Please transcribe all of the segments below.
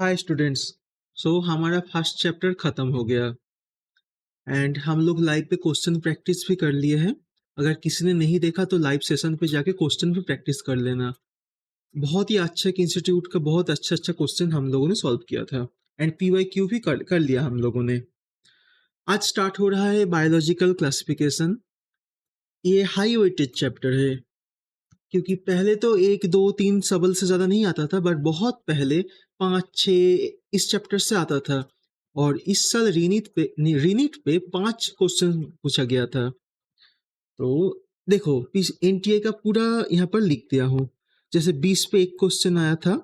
Hi students. हमारा first chapter ख़त्म हो गया एंड हम लोग लाइव पे क्वेश्चन प्रैक्टिस भी कर लिए हैं। अगर किसी ने नहीं देखा तो लाइव सेशन पे जाके क्वेश्चन भी प्रैक्टिस कर लेना। बहुत ही अच्छा एक इंस्टीट्यूट का बहुत अच्छा अच्छा क्वेश्चन हम लोगों ने सॉल्व किया था एंड PYQ भी कर लिया हम लोगों ने। आज स्टार्ट हो रहा है बायोलॉजिकल क्लासिफिकेशन। ये हाई वेटेज चैप्टर है क्योंकि पहले तो 1 2 3 सबल से ज़्यादा नहीं आता था, बट बहुत पहले 5 6 इस चैप्टर से आता था। और इस साल रीनीट पे 5 क्वेश्चन पूछा गया था। तो देखो, NTA का पूरा यहाँ पर लिख दिया हूँ। जैसे 20 पे एक क्वेश्चन आया था,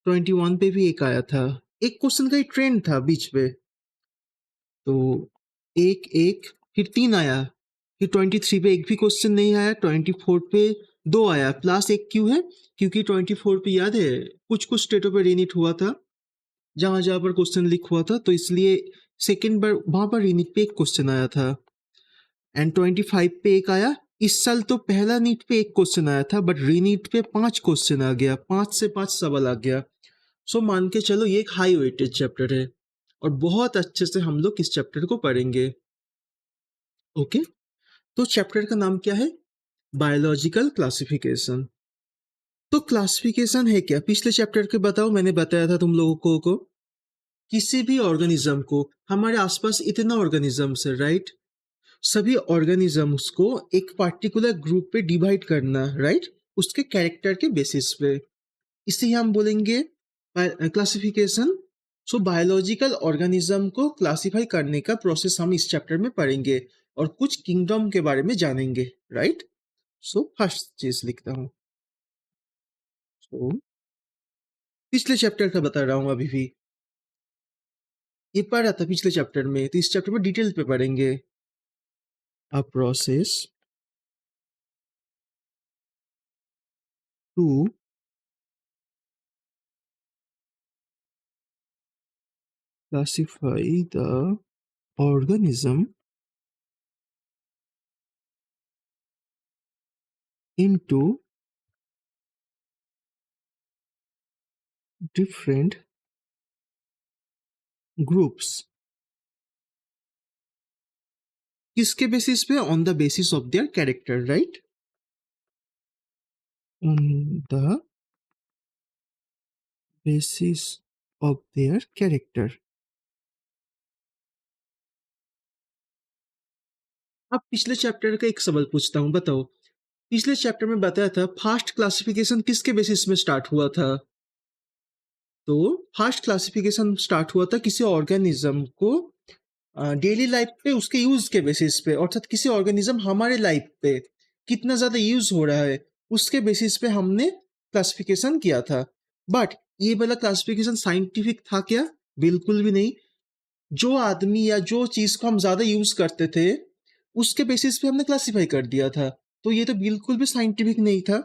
21 पे भी एक आया था। एक क्वेश्चन का ही ट्रेंड था बीच पे, तो एक एक फिर 3 आया। फिर 23 पे एक भी क्वेश्चन नहीं आया, 24 पे 2 आया, प्लस एक क्यों है? क्योंकि 24 पे याद है कुछ कुछ स्टेटों पे रीनीट हुआ था, जहाँ जहाँ पर क्वेश्चन लीक हुआ था, तो इसलिए सेकेंड बार वहाँ पर रीनीट पे एक क्वेश्चन आया था। एंड 25 पे एक आया। इस साल तो पहला नीट पे एक क्वेश्चन आया था, बट रीनीट पे 5 क्वेश्चन आ गया, 5 से 5 सवाल आ गया। मान के चलो ये एक हाई वेटेज चैप्टर है और बहुत अच्छे से हम लोग इस चैप्टर को पढ़ेंगे। ओके, तो चैप्टर का नाम क्या है? Biological classification. तो क्लासिफिकेशन है क्या? पिछले चैप्टर के बताओ, मैंने बताया था तुम लोगों को किसी भी ऑर्गेनिज्म को, हमारे आसपास इतना ऑर्गेनिजम्स है, राइट? सभी ऑर्गेनिजम्स को एक पार्टिकुलर ग्रुप पे डिवाइड करना, राइट? उसके कैरेक्टर के बेसिस पे, इसे हम बोलेंगे क्लासिफिकेशन। बायोलॉजिकल ऑर्गेनिज्म को क्लासिफाई करने का प्रोसेस हम इस चैप्टर में पढ़ेंगे और कुछ किंगडम के बारे में जानेंगे, राइट? फर्स्ट चीज लिखता हूँ। पिछले चैप्टर का बता रहा हूँ अभी भी, ये पढ़ा था पिछले चैप्टर में, तो इस चैप्टर में डिटेल पे पढ़ेंगे। A process to classify the organism into different groups। किसके बेसिस पे? On the basis of their character, right? On the basis of their character. अब पिछले चैप्टर का एक सवाल पूछता हूँ, बताओ। पिछले चैप्टर में बताया था फास्ट क्लासिफिकेशन किसके बेसिस में स्टार्ट हुआ था? तो फास्ट क्लासिफिकेशन स्टार्ट हुआ था किसी ऑर्गेनिज्म को डेली लाइफ पे उसके यूज के बेसिस पे, अर्थात किसी ऑर्गेनिज्म हमारे लाइफ पे कितना ज्यादा यूज हो रहा है उसके बेसिस पे हमने क्लासिफिकेशन किया था। बट ये वाला क्लासिफिकेशन साइंटिफिक था क्या? बिल्कुल भी नहीं। जो आदमी या जो चीज को हम ज्यादा यूज करते थे उसके बेसिस पे हमने क्लासिफाई कर दिया था, तो ये तो बिल्कुल भी साइंटिफिक नहीं था।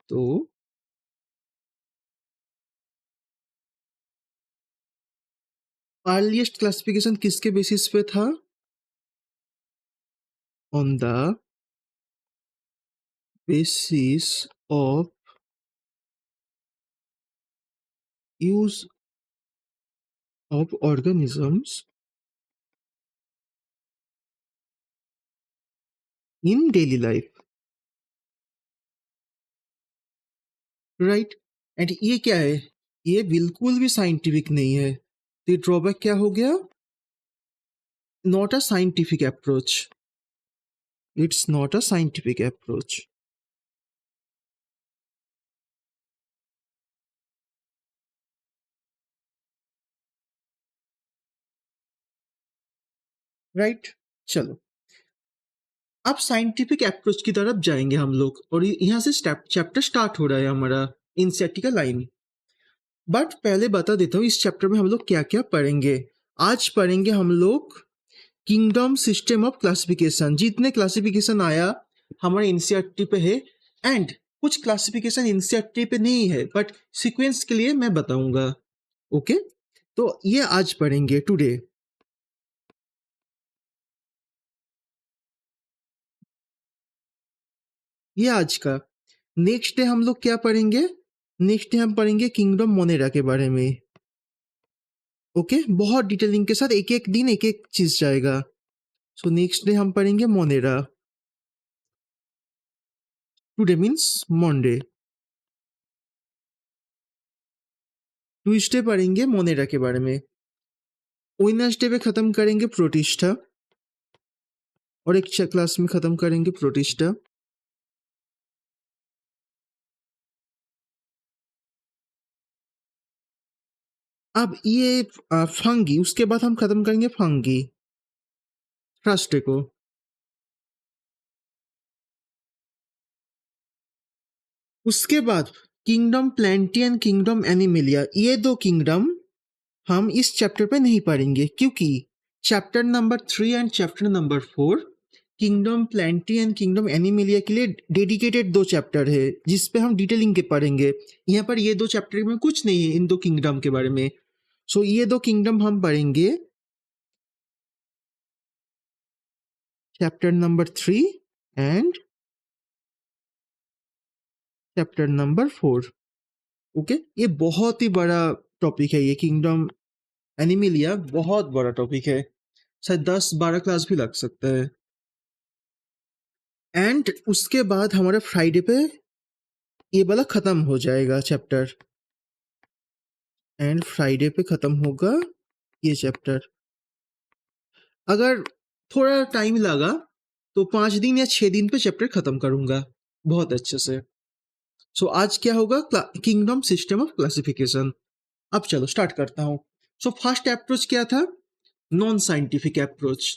तो अर्लीस्ट क्लासिफिकेशन किसके बेसिस पे था? On the basis of use of organisms in daily life, right? And ये क्या है? ये बिल्कुल भी साइंटिफिक नहीं है, तो ये ड्रॉबैक क्या हो गया? Not a scientific approach. It's not a scientific approach, right? चलो, अब साइंटिफिक अप्रोच की तरफ जाएंगे हम लोग, और यहाँ से चैप्टर स्टार्ट हो रहा है हमारा इनसेटी का लाइन। बट पहले बता देता हूँ इस चैप्टर में हम लोग क्या क्या पढ़ेंगे। आज पढ़ेंगे हम लोग किंगडम सिस्टम ऑफ क्लासिफिकेशन। जितने क्लासिफिकेशन आया हमारे एनसीईआरटी पे है, एंड कुछ क्लासिफिकेशन एनसीईआरटी पे नहीं है, बट सीक्वेंस के लिए मैं बताऊंगा। ओके, तो ये आज पढ़ेंगे टुडे। ये आज का। नेक्स्ट डे हम लोग क्या पढ़ेंगे? नेक्स्ट डे हम पढ़ेंगे किंगडम मोनेरा के बारे में। ओके, बहुत डिटेलिंग के साथ एक-एक दिन एक-एक चीज़ जाएगा। सो नेक्स्ट डे हम पढ़ेंगे Monera. Today means Monday. Tuesday पढ़ेंगे मोनेरा के बारे में। वेडनेसडे पे खत्म करेंगे प्रोटिस्टा और एक क्लास में खत्म करेंगे प्रोटिस्टा। अब ये फंगी, उसके बाद हम खत्म करेंगे फंगी थर्सडे को। उसके बाद किंगडम प्लेंटियन, किंगडम एनिमिलिया, ये दो किंगडम हम इस चैप्टर पे नहीं पढ़ेंगे क्योंकि chapter number 3 and chapter number 4 kingdom plenty and kingdom Animalia के लिए डेडिकेटेड दो चैप्टर है जिस पे हम डिटेलिंग के पढ़ेंगे। यहाँ पर ये दो चैप्टर में कुछ नहीं है इन दो किंगडम के बारे में। सो ये दो किंगडम हम पढ़ेंगे chapter number 3 and chapter number 4। Okay, ये बहुत ही बड़ा टॉपिक है, ये किंगडम एनिमिलिया बहुत बड़ा टॉपिक है, शायद 10-12 क्लास भी लग सकता है। एंड उसके बाद हमारे फ्राइडे पे ये वाला खत्म हो जाएगा चैप्टर, एंड फ्राइडे पे खत्म होगा ये चैप्टर। अगर थोड़ा टाइम लगा तो 5 दिन या 6 दिन पे चैप्टर खत्म करूंगा बहुत अच्छे से। सो आज क्या होगा, किंगडम सिस्टम ऑफ क्लासिफिकेशन। अब चलो स्टार्ट करता हूं। सो फर्स्ट अप्रोच क्या था, नॉन साइंटिफिक अप्रोच।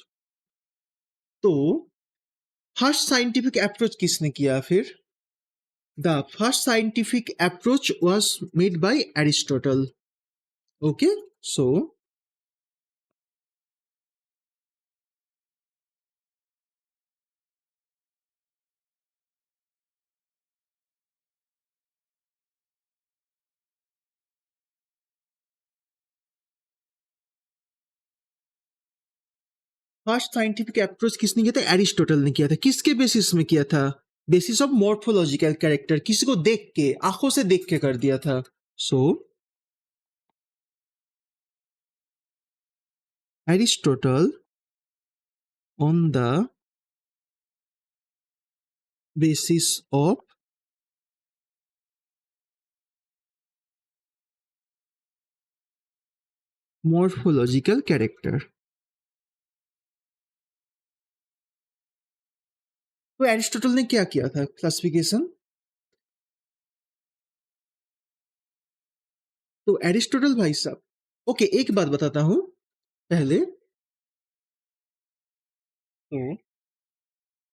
तो फर्स्ट साइंटिफिक अप्रोच किसने किया फिर, the first scientific approach was made by Aristotle. Okay, so first scientific approach किसने किया था, एरिस्टोटल ने किया था। किसके बेसिस में किया था, बेसिस ऑफ मॉर्फोलॉजिकल कैरेक्टर, किसी को देख के, आंखों से देख के कर दिया था। So Aristotle on the basis of morphological character. तो एरिस्टोटल ने क्या किया था क्लासिफिकेशन, तो एरिस्टोटल भाई साहब, ओके एक बात बताता हूं पहले। तो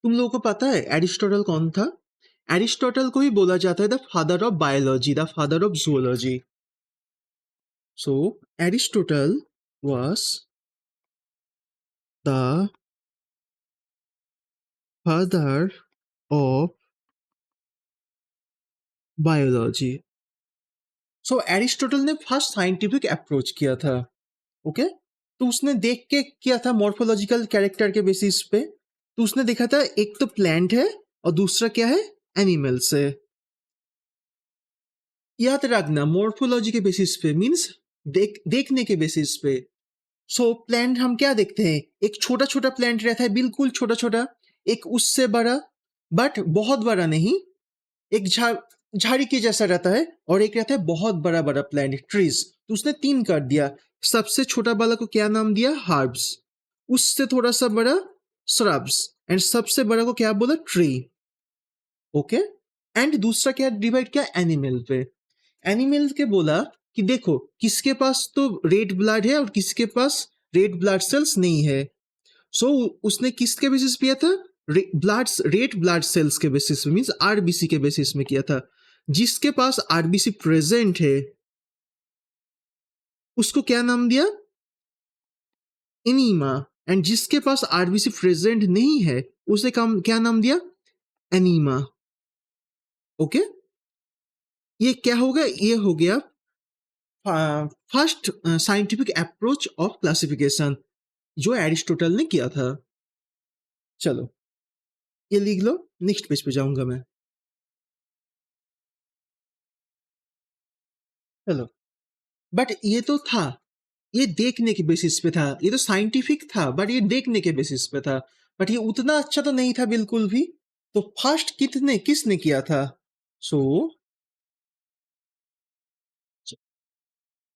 तुम लोगों को पता है एरिस्टोटल कौन था, एरिस्टोटल को ही बोला जाता है the father of biology, the father of zoology. So Aristotle was the father of biology. So Aristotle ने फर्स्ट साइंटिफिक अप्रोच किया था। ओके, तो उसने देख के किया था मॉर्फोलॉजिकल कैरेक्टर के बेसिस पे। तो उसने देखा था एक तो प्लांट है और दूसरा क्या है, एनिमल्स है। याद रखना मॉर्फोलॉजी के बेसिस पे मीन्स देखने के बेसिस पे। सो प्लांट हम क्या देखते हैं, एक छोटा छोटा प्लांट रहता है, बिल्कुल छोटा छोटा, एक उससे बड़ा बट बहुत बड़ा नहीं, एक झाड़ी के जैसा रहता है, और एक रहता है बहुत बड़ा बड़ा प्लांट ट्रीज। तो उसने 3 कर दिया। सबसे छोटा वाला को क्या नाम दिया, हर्ब्स, उससे थोड़ा सा बड़ा श्रब्स, एंड सबसे बड़ा को क्या बोला, ट्री। ओके, एंड दूसरा क्या डिवाइड किया, एनिमल पे। एनिमल के बोला कि देखो किसके पास तो रेड ब्लड है और किसके पास रेड ब्लड सेल्स नहीं है। सो उसने किसके बेसिस पे किया था, ब्लड रेड ब्लड सेल्स के बेसिस पे, मींस आरबीसी के बेसिस में किया था। जिसके पास आरबीसी प्रेजेंट है उसको क्या नाम दिया, एनीमा, एंड जिसके पास आरबीसी प्रेजेंट नहीं है उसे क्या नाम दिया, एनीमा। ओके, ये क्या होगा, ये हो गया first scientific approach of classification जो एरिस्टोटल ने किया था। चलो ये लिख लो, नेक्स्ट पेज पे जाऊंगा मैं। चलो, बट ये तो था, ये देखने के बेसिस पे था, ये तो साइंटिफिक था बट ये देखने के बेसिस पे था, बट ये उतना अच्छा तो नहीं था बिल्कुल भी। तो फर्स्ट किसने किया था? सो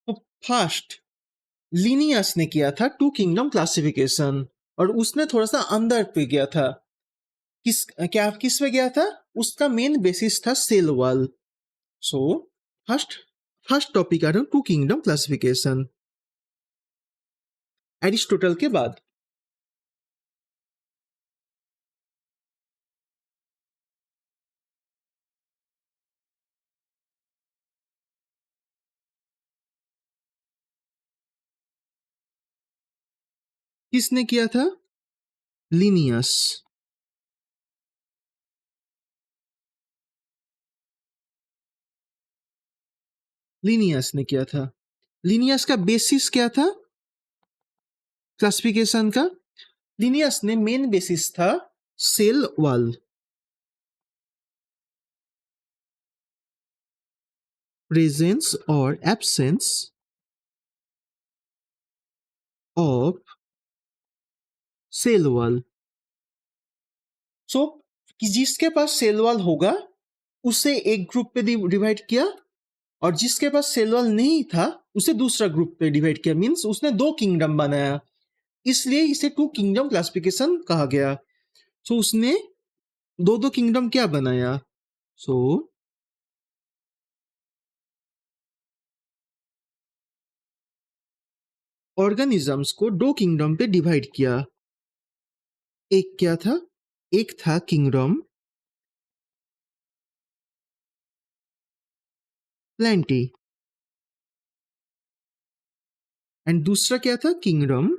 तो फर्स्ट लिनियस ने किया था टू किंगडम क्लासिफिकेशन, और उसने थोड़ा सा अंदर पे गया था। किस पे गया था? उसका मेन बेसिस था cell wall. So first first topic आ रहा टू किंगडम क्लासिफिकेशन, एरिस्टोटल के बाद। किसने किया था? लिनियस। लिनियस ने किया था। लिनियस का बेसिस क्या था क्लासिफिकेशन का? लिनियस ने मेन बेसिस था सेल वॉल, प्रेजेंस और एब्सेंस ऑफ सेल वॉल। सो कि जिसके पास सेल वॉल होगा उसे एक ग्रुप पे डिवाइड किया, और जिसके पास सेल वॉल नहीं था उसे दूसरा ग्रुप पे डिवाइड किया, मींस उसने दो किंगडम बनाया, इसलिए इसे टू किंगडम क्लासिफिकेशन कहा गया। सो उसने दो दो किंगडम क्या बनाया? सो ऑर्गेनिजम्स को दो किंगडम पे डिवाइड किया। एक क्या था? एक था किंगडम प्लेंटी, एंड दूसरा क्या था? Kingdom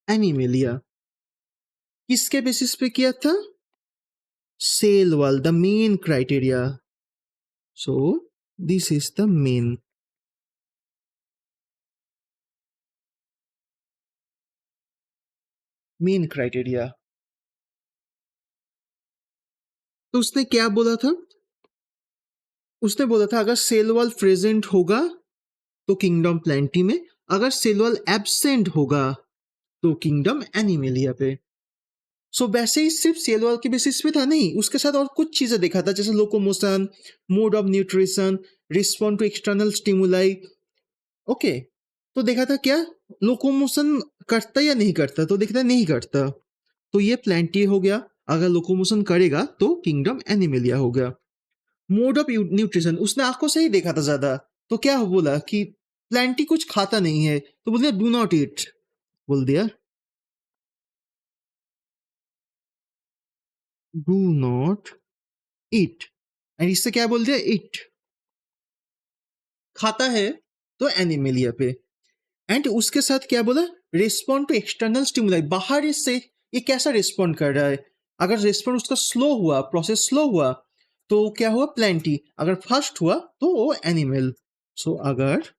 animalia. किसके बेसिस पे किया था? Cell wall, the main criteria. So this is the main criteria. तो उसने क्या बोला था? उसने बोला था अगर सेल वॉल प्रेजेंट होगा तो किंगडम प्लेंटी में, अगर सेल वॉल एब्सेंट होगा तो किंगडम एनिमेलिया पे। सो वैसे ही सिर्फ सेल वॉल के बेसिस पे था नहीं, उसके साथ और कुछ चीजें देखा था, जैसे locomotion, mode of nutrition, respond to external stimuli. Okay, तो देखा था क्या लोकोमोशन करता या नहीं करता, तो देखता नहीं करता, तो ये प्लेंटी हो गया। अगर लोकोमोशन करेगा तो किंगडम एनिमेलिया हो गया। मोड ऑफ न्यूट्रिशन उसने आंखों से ही देखा था ज्यादा, तो क्या बोला कि प्लेंटी कुछ खाता नहीं है, तो बोल दिया डू नॉट ईट, बोल दिया डू नॉट ईट, एंड इससे क्या बोल दिया? इट खाता है तो एनिमेलिया पे। एंड उसके साथ क्या बोला? रिस्पॉन्ड टू एक्सटर्नल स्टिमुलाई, बाहर से ये कैसा रिस्पॉन्ड कर रहा है। अगर रिस्पॉन्ड उसका स्लो हुआ, प्रोसेस स्लो हुआ, तो क्या हुआ? प्लेंटी। अगर फास्ट हुआ तो वो एनिमल। सो अगर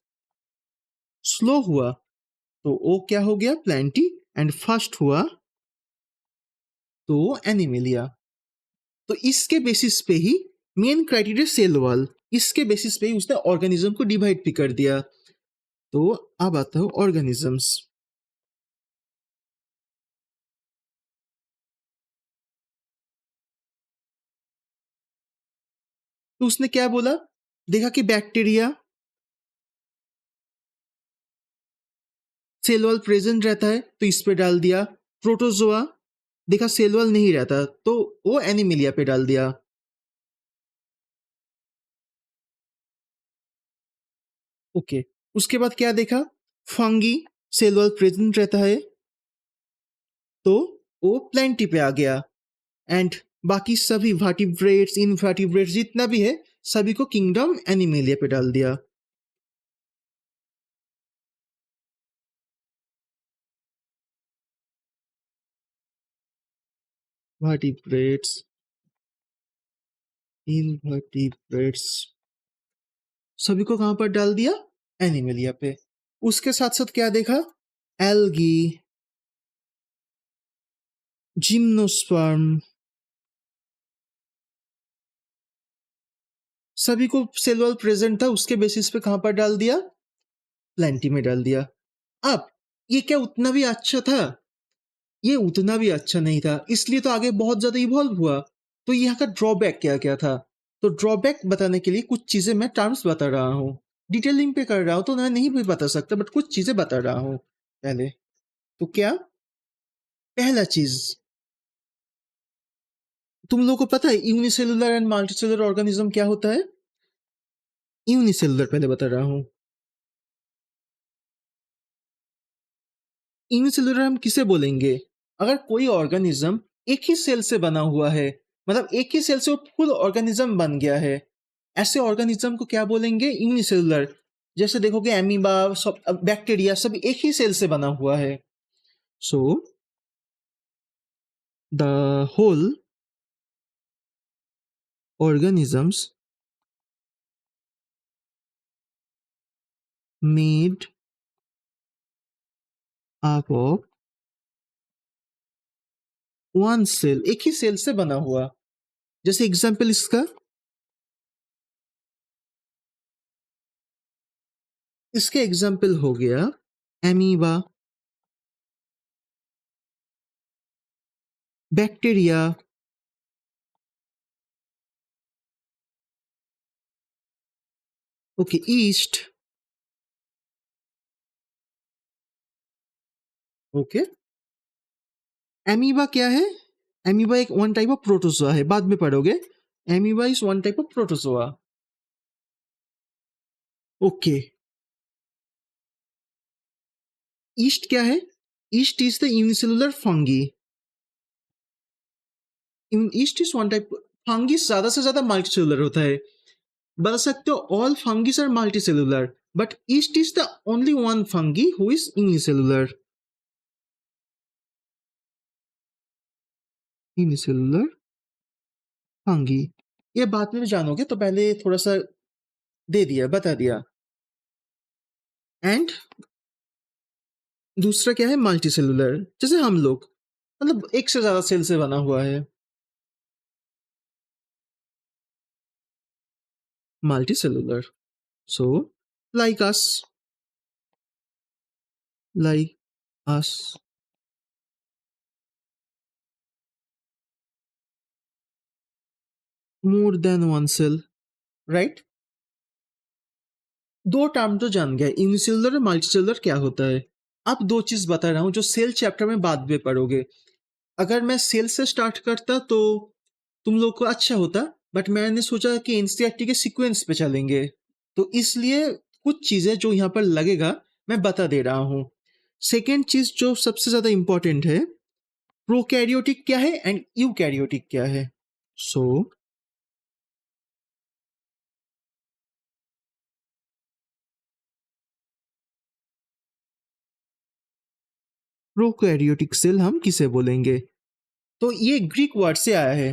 स्लो हुआ तो वो क्या हो गया? प्लेंटी। एंड फास्ट हुआ तो एनिमेलिया। तो इसके बेसिस पे ही मेन क्राइटेरिया सेल वॉल, इसके बेसिस पे ही उसने ऑर्गेनिज्म को डिवाइड भी कर दिया। तो अब आता है ऑर्गेनिजम्स। तो उसने क्या बोला? देखा कि बैक्टीरिया सेल वॉल प्रेजेंट रहता है तो इस पे डाल दिया। प्रोटोजोआ देखा सेल वॉल नहीं रहता तो वो एनिमिलिया पे डाल दिया। ओके, उसके बाद क्या देखा? फंगी सेल वॉल प्रेजेंट रहता है तो वो प्लेंटी पे आ गया। एंड बाकी सभी वर्टिब्रेट्स, इनवर्टिब्रेट्स जितना भी है सभी को किंगडम एनिमेलिया पे डाल दिया। वर्टिब्रेट्स, इनवर्टिब्रेट्स सभी को कहां पर डाल दिया? एनिमेलिया पे। उसके साथ साथ क्या देखा? एल्गी, जिम्नोस्पर्म, सभी को सेल वॉल प्रेजेंट था, उसके बेसिस पे कहाँ पर डाल दिया? प्लेंटी में डाल दिया। अब ये क्या उतना भी अच्छा था? ये उतना भी अच्छा नहीं था, इसलिए तो आगे बहुत ज़्यादा इवॉल्व हुआ। तो यहाँ का ड्रॉबैक क्या-क्या था? तो ड्रॉबैक बताने के लिए कुछ चीज़ें मैं टर्म्स बता रहा हूँ। डिटेलिंग पे कर रहा हूँ तो मैं नहीं भी बता सकता, बट कुछ चीज़ें बता रहा हूँ पहले। तो क्या? पहला चीज़, तुम लोगों को पता है यूनिसेलुलर एंड मल्टीसेलुलर ऑर्गेनिज्म क्या होता है? यूनिसेलुलर पहले बता रहा हूँ। यूनिसेलुलर हम किसे बोलेंगे? अगर कोई ऑर्गेनिज्म एक ही सेल से बना हुआ है, मतलब एक ही सेल से वो फुल ऑर्गेनिज्म बन गया है, ऐसे ऑर्गेनिज्म को क्या बोलेंगे? यूनिसेलुलर। जैसे देखोगे एमीबा, सब बैक्टीरिया सब एक ही सेल से बना हुआ है। So the whole organisms made up of one cell, एक ही सेल से बना हुआ। जैसे एग्जांपल इसके एग्जांपल हो गया amoeba, bacteria, okay, east, okay. Amoeba क्या है? एमीबा एक वन टाइप ऑफ प्रोटोजोआ है, बाद में पढ़ोगे। Amoeba is one type of protozoa. Okay. Yeast क्या है? Yeast is the unicellular fungi. Yeast is one type. Fungi ज्यादा से ज्यादा मल्टीसेलुलर होता है। बता सकते हो all fungis are multicellular, but yeast is the only one fungi who is unicellular. Unicellular fungi, ये बाद में भी जानोगे, तो पहले थोड़ा सा दे दिया, बता दिया। एंड दूसरा क्या है? मल्टीसेलुलर, जैसे हम लोग, मतलब एक से ज्यादा सेल से बना हुआ है। Multicellular. So, like us, like us. More than one cell, right? दो टर्म तो जान गए, यूनिसेलुलर और मल्टीसेलुलर क्या होता है। अब दो चीज बता रहा हूँ जो सेल चैप्टर में बाद में पढ़ोगे। अगर मैं सेल से स्टार्ट करता तो तुम लोग को अच्छा होता, बट मैंने सोचा कि एनसीईआरटी के सीक्वेंस पे चलेंगे, तो इसलिए कुछ चीजें जो यहाँ पर लगेगा मैं बता दे रहा हूँ। सेकेंड चीज जो सबसे ज्यादा इंपॉर्टेंट है, प्रोकैरियोटिक क्या है एंड यूकैरियोटिक क्या है। सो प्रोकैरियोटिक सेल हम किसे बोलेंगे? तो ये ग्रीक वर्ड से आया है।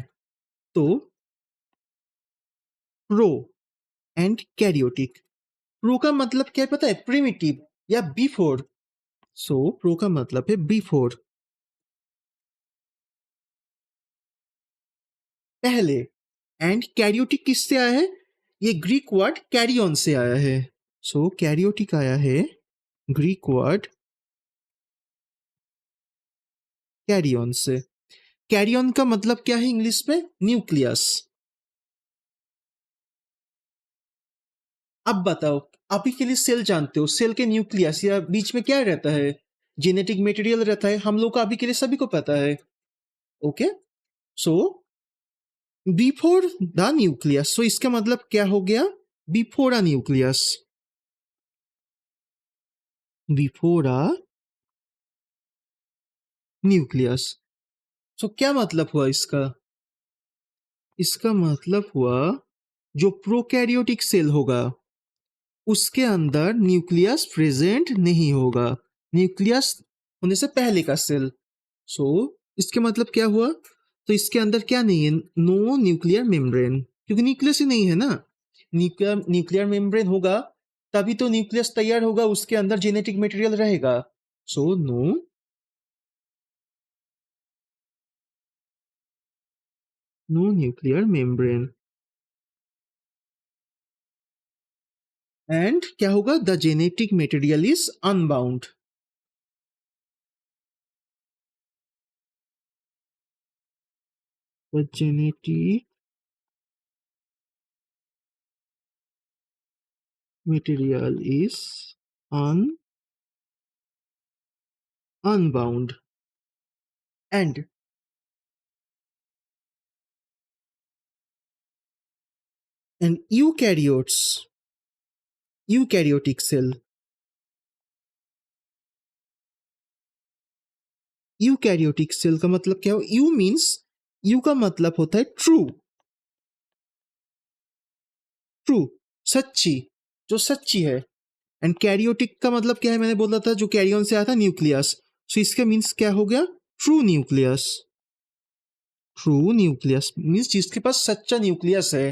तो प्रो एंड कैरियोटिक। प्रो का मतलब क्या है पता है? प्रिमिटिव या बिफोर। सो प्रो का मतलब है बिफोर, पहले। एंड कैरियोटिक किससे आया है? ये ग्रीक वर्ड कैरियन से आया है। सो कैरियोटिक आया है ग्रीक वर्ड कैरियन से। कैरियन का मतलब क्या है इंग्लिश में? न्यूक्लियस। अब बताओ, अभी के लिए सेल जानते हो, सेल के न्यूक्लियस या बीच में क्या रहता है? जेनेटिक मटेरियल रहता है, हम लोग को अभी के लिए सभी को पता है। Okay, so before the nucleus, so इसका मतलब क्या हो गया? Before a nucleus, before a nucleus. So क्या मतलब हुआ इसका? इसका मतलब हुआ जो प्रोकैरियोटिक सेल होगा उसके अंदर न्यूक्लियस प्रेजेंट नहीं होगा, न्यूक्लियस होने से पहले का सेल। सो इसके मतलब क्या हुआ? तो इसके अंदर क्या नहीं है? नो न्यूक्लियर मेम्ब्रेन, क्योंकि न्यूक्लियस ही नहीं है ना। न्यूक्लियर न्यूक्लियर मेम्ब्रेन होगा तभी तो न्यूक्लियस तैयार होगा, उसके अंदर जेनेटिक मटेरियल रहेगा। So no nuclear membrane. And क्या होगा? The genetic material is unbound. The genetic material is unbound and eukaryotic cell, eukaryotic cell का मतलब क्या हो? यू मीन्स, यू का मतलब होता है ट्रू, ट्रू, सच्ची, जो सच्ची है। एंड कैरियोटिक का मतलब क्या है? मैंने बोला था जो कैरियन से आता न्यूक्लियस। सो इसका मीन्स क्या हो गया? True nucleus. True nucleus means जिसके पास सच्चा न्यूक्लियस है,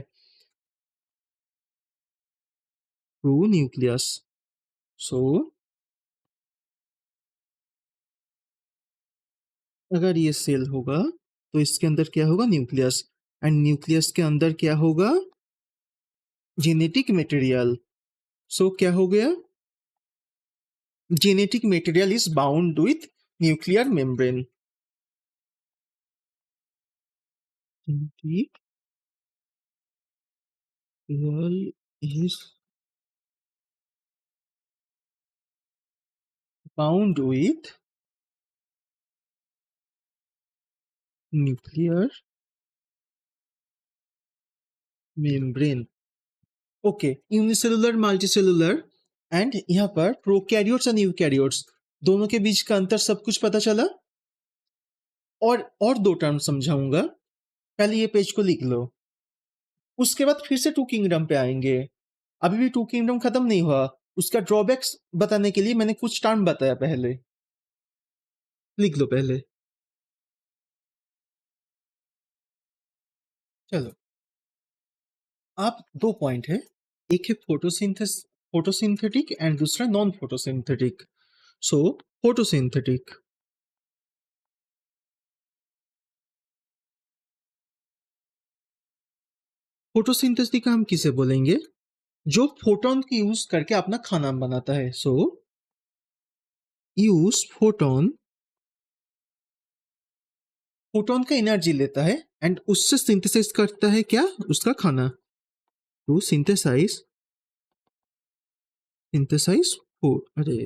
ट्रू न्यूक्लियस। सो अगर ये सेल होगा तो इसके अंदर क्या होगा? न्यूक्लियस। एंड न्यूक्लियस के अंदर क्या होगा? Genetic material. सो क्या हो गया? Genetic material is bound with nuclear membrane. Genetic material is bound with nuclear membrane. Okay, unicellular, multicellular and यहाँ पर प्रोकैरियोट्स एंड यूकैरियोट्स दोनों के बीच का अंतर सब कुछ पता चला। और दो टर्म समझाऊंगा, पहले ये पेज को लिख लो, उसके बाद फिर से टू किंगडम पे आएंगे। अभी भी टू किंगडम खत्म नहीं हुआ, उसका ड्रॉबैक्स बताने के लिए मैंने कुछ टर्म बताया, पहले लिख लो पहले। चलो, आप दो पॉइंट है, एक है फोटोसिंथेटिक एंड दूसरा नॉन फोटोसिंथेटिक। सो फोटोसिंथेटिक, फोटोसिंथेसिस का हम किसे बोलेंगे? जो फोटोन की यूज करके अपना खाना बनाता है। सो यूज फोटोन, फोटोन का एनर्जी लेता है एंड उससे सिंथेसाइज करता है क्या? उसका खाना। टू सिंथेसाइज, सिंथेसाइज फूड, अरे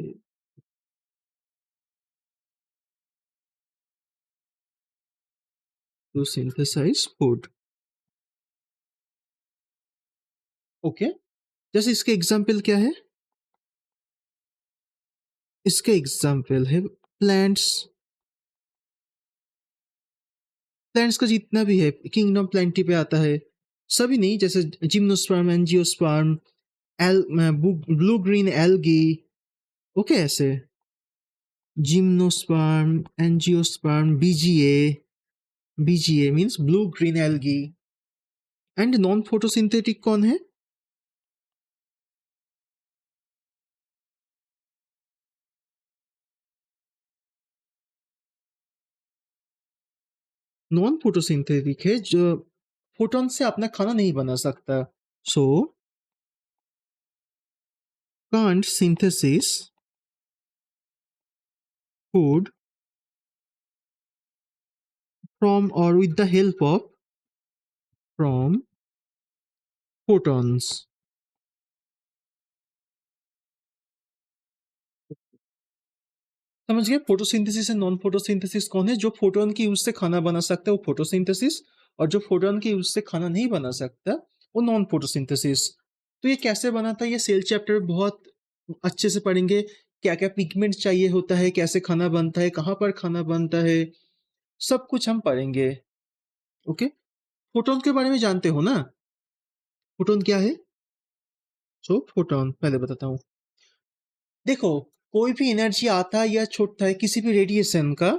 टू सिंथेसाइज फूड। ओके, जैसे इसके एग्जाम्पल क्या है? इसके एग्जाम्पल है प्लांट्स। प्लांट्स का जितना भी है किंगडम प्लेंटी पे आता है, सभी नहीं, जैसे जिम्नोस्पर्म, एंजियोस्पर्म, एल ब्लू ग्रीन एल्गी। ओके, ऐसे gymnosperm, angiosperm, BGA means blue green algae. And non photosynthetic कौन है? नॉन फोटोसिंथेटिक है जो फोटोन से अपना खाना नहीं बना सकता। So can't synthesis food from or with the help of from photons। समझ गए? फोटोसिंथेसिस एंड नॉन फोटोसिंथेसिस कौन है? जो फोटोन की यूज से खाना बना सकता है वो फोटोसिंथेसिस, और जो फोटोन की यूज से खाना नहीं बना सकता वो नॉन फोटोसिंथेसिस। तो ये कैसे बनाता है, ये सेल चैप्टर बहुत अच्छे से पढ़ेंगे। क्या क्या पिगमेंट चाहिए होता है, कैसे खाना बनता है, कहाँ पर खाना बनता है, सब कुछ हम पढ़ेंगे। ओके, फोटोन के बारे में जानते हो ना? फोटोन क्या है? सो फोटोन पहले बताता हूँ। देखो, कोई भी एनर्जी आता है या छोड़ता है किसी भी रेडिएशन का,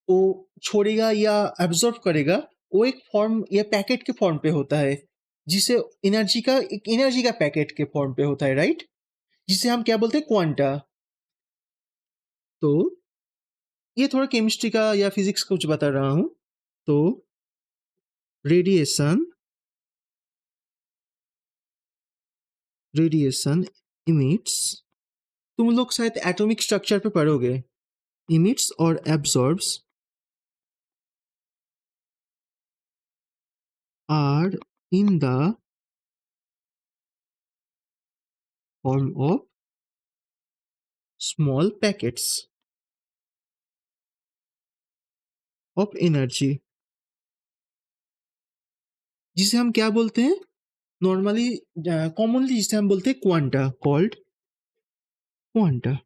वो छोड़ेगा या एब्जॉर्ब करेगा, वो एक फॉर्म या पैकेट के फॉर्म पे होता है, जिसे एनर्जी का एक एनर्जी का पैकेट के फॉर्म पे होता है, राइट? जिसे हम क्या बोलते हैं? क्वांटा। तो ये थोड़ा केमिस्ट्री का या फिजिक्स कुछ बता रहा हूं। तो रेडिएशन, रेडिएशन emits, तुम लोग शायद एटॉमिक स्ट्रक्चर पे पढ़ोगे, emits और absorbs are in the form of small packets of energy, जिसे हम क्या बोलते हैं नॉर्मली, कॉमनली जिसे हम बोलते हैं क्वांटा, कॉल्ड क्वांटा।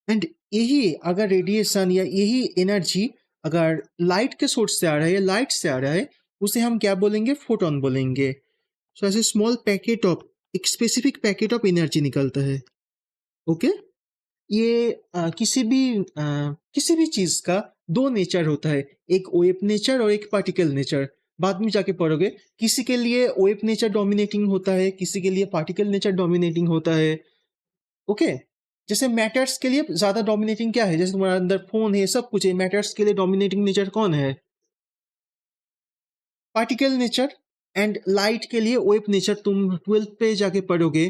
एंड यही अगर रेडिएशन या यही एनर्जी अगर लाइट के सोर्स से आ रहा है या लाइट से आ रहा है, उसे हम क्या बोलेंगे, फोटोन बोलेंगे। सो ऐसे स्मॉल पैकेट ऑफ, एक स्पेसिफिक पैकेट ऑफ एनर्जी निकलता है। ओके, ये किसी भी चीज का दो नेचर होता है, एक वेव नेचर और एक पार्टिकल नेचर। बाद में जाके पढ़ोगे, किसी के लिए वेव नेचर डोमिनेटिंग होता है, किसी के लिए पार्टिकल नेचर डोमिनेटिंग होता है। ओके, जैसे मैटर्स के लिए ज्यादा डोमिनेटिंग क्या है, जैसे तुम्हारे अंदर फोन है, सब कुछ है, मैटर्स के लिए डोमिनेटिंग नेचर कौन है, पार्टिकल नेचर। एंड लाइट के लिए वेव नेचर, तुम 12th पे जाके पढ़ोगे,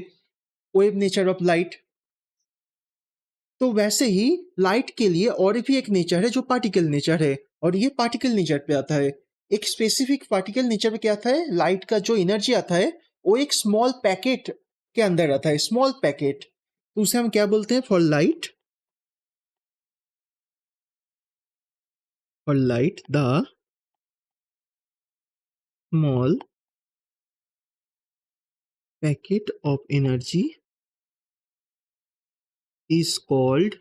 वेव नेचर ऑफ लाइट। तो वैसे ही लाइट के लिए और भी एक नेचर है जो पार्टिकल नेचर है, और ये पार्टिकल नेचर पे आता है। एक स्पेसिफिक पार्टिकल नेचर पे क्या आता है, लाइट का जो एनर्जी आता है वो एक स्मॉल पैकेट के अंदर आता है, स्मॉल पैकेट। तो उसे हम क्या बोलते हैं, for light the small packet of energy is called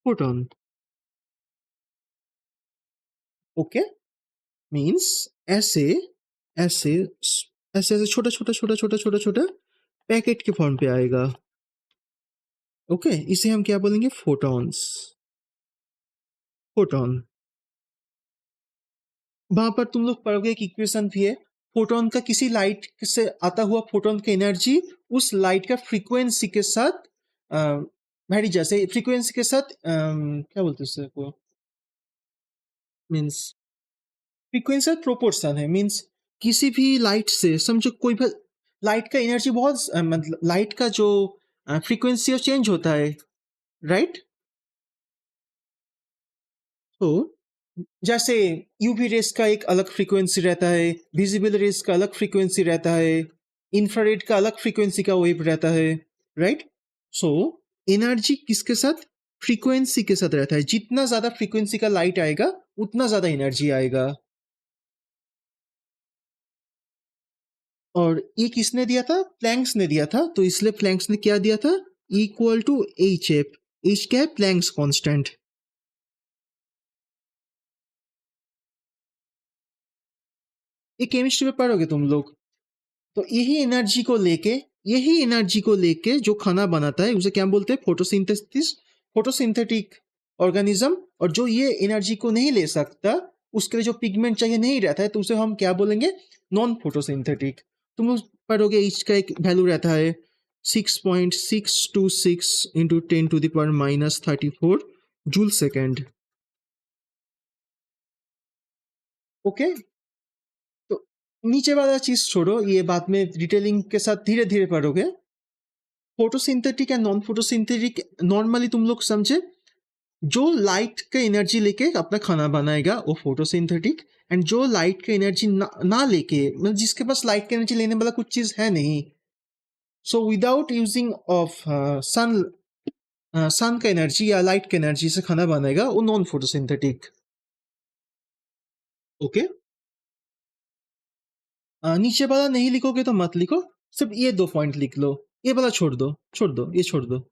photon. Okay, means ऐसे ऐसे ऐसे ऐसे छोटा छोटा छोटा छोटा छोटा छोटा पैकेट के फॉर्म पे आएगा। ओके, इसे हम क्या बोलेंगे, फोटॉन्स, फोटॉन। वहां पर तुम लोग पढ़ोगे एक इक्वेशन भी है, फोटोन का किसी लाइट से आता हुआ फोटोन का एनर्जी उस लाइट का फ्रीक्वेंसी के साथ वेरी, जैसे फ्रीक्वेंसी के साथ क्या बोलते हैं उससे को, मीन्स फ्रीक्वेंसी प्रोपोर्शन है। मीन्स किसी भी लाइट से समझो, कोई भी लाइट का एनर्जी बहुत मतलब लाइट का जो फ्रीक्वेंसी चेंज होता है, राइट। तो जैसे यूवी रेस का एक अलग फ्रीक्वेंसी रहता है, विजिबल रेस का अलग फ्रीक्वेंसी रहता है, इंफ्रारेड का अलग फ्रीक्वेंसी का वेव रहता है, राइट। सो एनर्जी किसके साथ, फ्रीक्वेंसी के साथ रहता है। जितना ज्यादा फ्रीक्वेंसी का लाइट आएगा उतना ज्यादा एनर्जी आएगा। और ये किसने दिया था, प्लैंक्स ने दिया था। तो इसलिए प्लैंक्स ने क्या दिया था, equal to H F. H क्या है, प्लैंक्स कांस्टेंट। ये केमिस्ट्री में पढ़ोगे तुम लोग। तो यही एनर्जी को लेके जो खाना बनाता है उसे क्या बोलते हैं, फोटोसिंथेसिस, फोटोसिंथेटिक ऑर्गेनिज्म। और जो ये एनर्जी को नहीं ले सकता, उसके लिए जो पिगमेंट चाहिए नहीं रहता है, तो उसे हम क्या बोलेंगे, नॉन फोटोसिंथेटिक। तुम लोग पढ़ोगे इच का एक वैल्यू रहता है 6.626 इंटू 10⁻−34 जूल सेकेंड। ओके, तो नीचे वाला चीज छोड़ो, ये बाद में डिटेलिंग के साथ धीरे धीरे पढ़ोगे। Photosynthetic and non photosynthetic normally तुम लोग समझे, जो लाइट का एनर्जी लेके अपना खाना बनाएगा वो फोटोसिंथेटिक। एंड जो लाइट का एनर्जी ना लेके, मतलब जिसके पास लाइट का एनर्जी लेने वाला कुछ चीज है नहीं, सो विदाउट यूजिंग ऑफ सन का एनर्जी या लाइट का एनर्जी से खाना बनाएगा, वो नॉन फोटोसिंथेटिक। ओके, नीचे वाला नहीं लिखोगे तो मत लिखो, सिर्फ ये दो पॉइंट लिख लो। ये वाला छोड़ दो, छोड़ दो, ये छोड़ दो,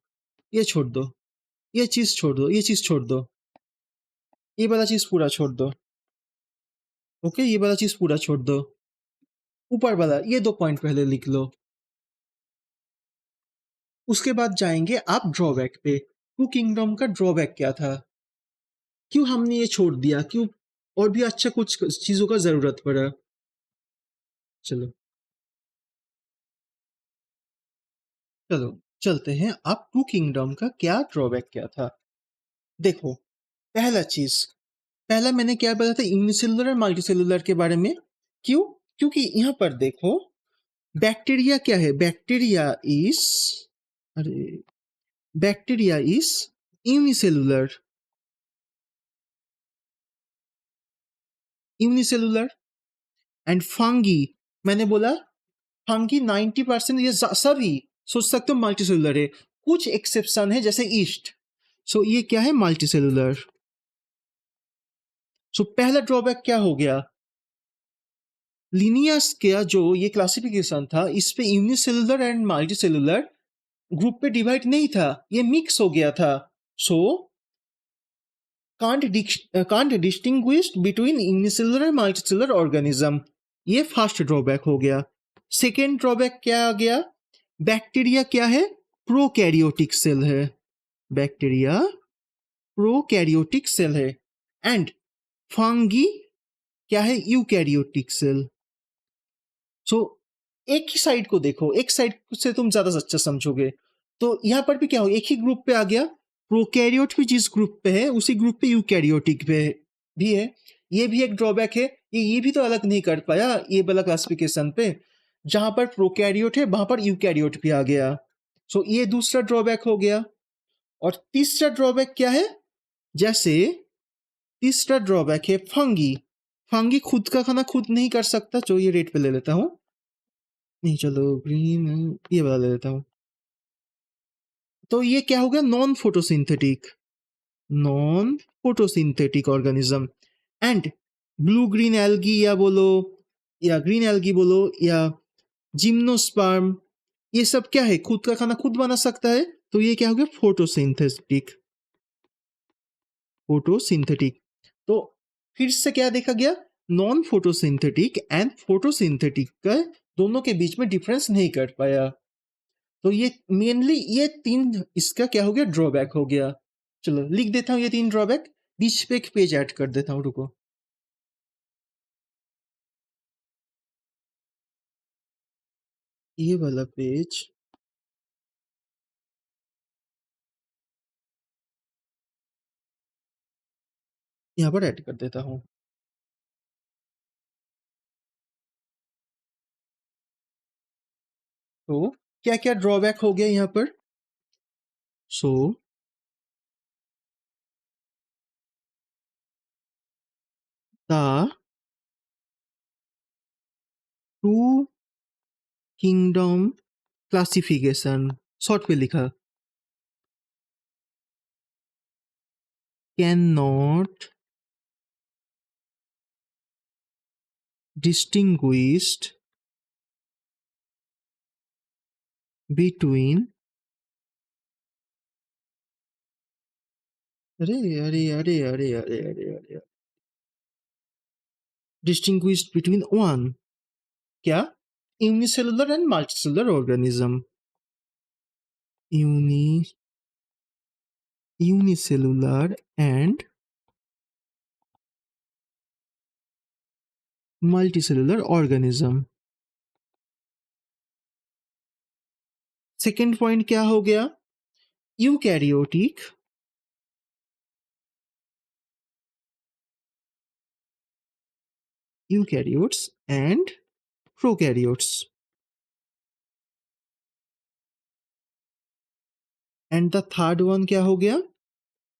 ये छोड़ दो, ये चीज छोड़ दो, ये चीज छोड़ दो, ये वाला चीज पूरा छोड़ दो। ओके, ये वाला चीज पूरा छोड़ दो। ऊपर वाला ये दो पॉइंट पहले लिख लो। उसके बाद जाएंगे आप ड्रॉबैक पे। टू किंगडम का ड्रॉबैक क्या था, क्यों हमने ये छोड़ दिया, क्यों और भी अच्छा कुछ चीजों का जरूरत पड़ा। चलो चलो चलते हैं, आप टू किंगडम का क्या ड्रॉबैक क्या था। देखो, पहला चीज, पहला मैंने क्या बताया था, यूनिसेलुलर मल्टीसेलुलर के बारे में। क्यों, क्योंकि यहाँ पर देखो, बैक्टीरिया क्या है? अरे bacteria is unicellular and fungi, मैंने बोला फंगी 90% ये सभी सोच सकते हो मल्टीसेलुलर है, कुछ एक्सेप्शन है जैसे ईस्ट। सो ये क्या है? मल्टीसेलुलर। सो पहला ड्रॉबैक क्या हो गया? लिनियस का जो ये क्लासिफिकेशन था इस पे यूनिसेलुलर एंड मल्टीसेलुलर ग्रुप पे डिवाइड नहीं था, ये मिक्स हो गया था। सो can't distinguish between unicellular and multicellular organism, ये फर्स्ट ड्रॉबैक हो गया। सेकेंड ड्रॉबैक क्या आ गया? बैक्टीरिया क्या है? प्रोकैरियोटिक सेल है। बैक्टीरिया प्रोकैरियोटिक सेल है एंड फंगी क्या है? Eukaryotic cell. सो एक ही साइड को देखो, एक साइड से तुम ज्यादा अच्छा समझोगे। तो यहां पर भी क्या हो, एक ही ग्रुप पे आ गया, प्रोकैरियोट भी जिस ग्रुप पे है उसी ग्रुप पे यूकैरियोटिक पे भी है। ये भी एक ड्रॉबैक है, ये भी तो अलग नहीं कर पाया ये वाला क्लासिफिकेशन पे, जहां पर प्रोकैरियोट है वहां पर यूकैरियोट भी आ गया। सो ये दूसरा ड्रॉबैक हो गया। और तीसरा ड्रॉबैक क्या है? जैसे तीसरा ड्रॉबैक है फंगी। फंगी खुद का खाना खुद नहीं कर सकता, जो ये रेट पे ले लेता हूं, नहीं चलो ग्रीन ये वाला ले लेता हूं। तो ये क्या हो गया? Non photosynthetic organism and blue green algae या बोलो या ग्रीन एल्गी बोलो या जिम्नोस्पर्म, ये सब क्या है? खुद का खाना खुद बना सकता है, तो ये क्या हो गया? फोटोसिंथेटिक। तो फिर से क्या देखा गया? नॉन फोटोसिंथेटिक एंड फोटोसिंथेटिक का दोनों के बीच में डिफरेंस नहीं कर पाया। तो ये मेनली ये तीन इसका क्या हो गया? ड्रॉबैक हो गया। चलो लिख देता हूँ ये तीन ड्रॉबैक, बीच पे एक पेज ऐड कर देता हूँ, रुको। ये वाला पेज यहाँ पर ऐड कर देता हूँ। तो क्या क्या ड्रॉबैक हो गया यहाँ पर? So the two kingdom classification, short पे लिखा, कैन नॉट डिस्टिंग्विश्ड बिटवीन, अरे अरे अरे अरे अरे अरे अरे डिस्टिंग्विश्ड बिटवीन वन, क्या? Unicellular and multicellular organism. Unicellular and multicellular organism. Second point क्या हो गया? Eukaryotic eukaryotes and prokaryotes. And the third one क्या हो गया?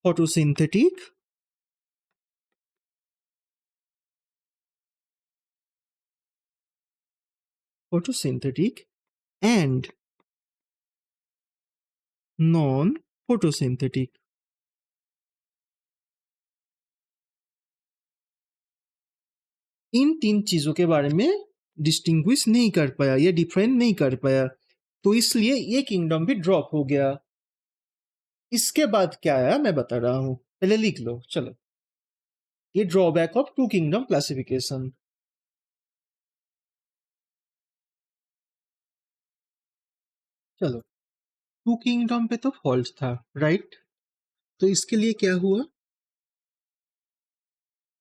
Photosynthetic and non photosynthetic. इन तीन चीजों के बारे में डिस्टिंग्विश नहीं कर पाया, या डिफरेंट नहीं कर पाया, तो इसलिए ये किंगडम भी ड्रॉप हो गया। इसके बाद क्या आया मैं बता रहा हूं, पहले लिख लो। चलो, ये drawback of two kingdom classification. चलो, टू किंगडम पे तो फॉल्स था, राइट? तो इसके लिए क्या हुआ?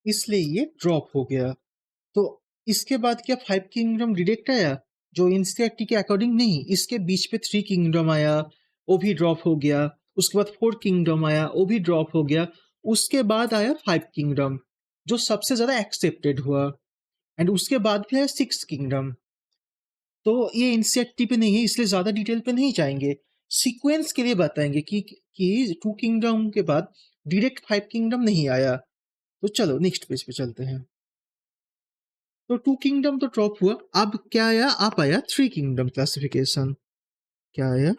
इसलिए ये ड्रॉप हो गया। तो इसके बाद क्या फाइव किंगडम डायरेक्ट आया? जो एनसीईआरटी के अकॉर्डिंग नहीं, इसके बीच पे थ्री किंगडम आया, वो भी ड्रॉप हो गया। उसके बाद फोर किंगडम आया, वो भी ड्रॉप हो गया। उसके बाद आया फाइव किंगडम, जो सबसे ज्यादा एक्सेप्टेड हुआ। एंड उसके बाद भी आया सिक्स किंगडम। तो ये एनसीईआरटी पे नहीं है, इसलिए ज़्यादा डिटेल पे नहीं जाएँगे। सीक्वेंस के लिए बताएँगे कि 2 किंगडम के बाद डायरेक्ट 5 किंगडम नहीं आया। तो चलो नेक्स्ट पेज पे चलते हैं। तो 2 किंगडम तो ड्रॉप हुआ, अब क्या आया? अब आया 3 किंगडम क्लासिफिकेशन। क्या आया?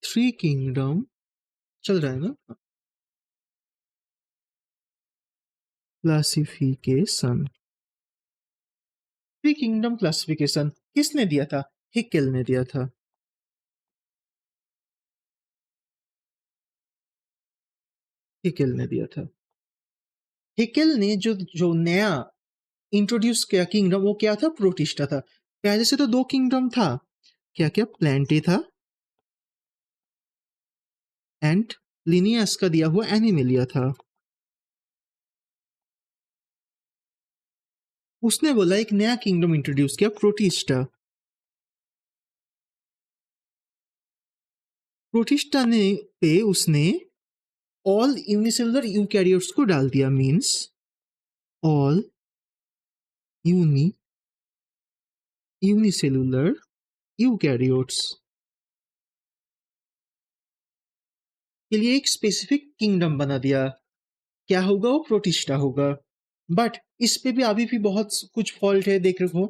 3 किंगडम चल रहा है ना? क्लासिफिकेशन। 3 किंगडम क्लासिफिकेशन किसने दिया था? हिकेल ने दिया था। हिकेल ने दिया था। हिकेल ने जो जो नया इंट्रोड्यूस किया किंगडम, वो क्या था? प्रोटिस्टा था। पहले से तो 2 किंगडम था। क्या-क्या? प्लेंटी था एंड लिनियस का दिया हुआ एनिमेलिया था। उसने बोला एक नया किंगडम इंट्रोड्यूस किया, प्रोटिस्टा। प्रोटिस्टा ने पे उसने ऑल यूनिसेलुलर यूकैरियोट्स को डाल दिया, मींस ऑल यूनिसेलुलर यूकैरियोट्स के लिए एक स्पेसिफिक किंगडम बना दिया। क्या होगा? वो प्रोटिस्टा होगा। बट इस पे भी अभी भी बहुत कुछ फॉल्ट है, देख रखो।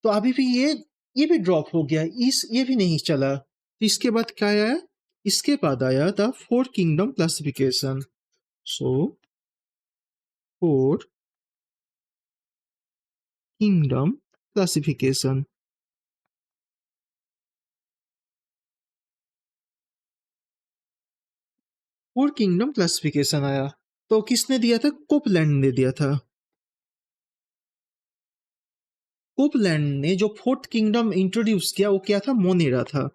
तो अभी भी ये भी ड्रॉप हो गया, ये भी नहीं चला। तो इसके बाद क्या आया? इसके बाद आया the 4 kingdom classification. So 4 kingdom classification. 4 kingdom classification आया। तो किसने दिया था? कोपलैंड ने दिया था। कोपलैंड ने जो 4th किंगडम इंट्रोड्यूस किया, वो क्या था? मोनेरा था।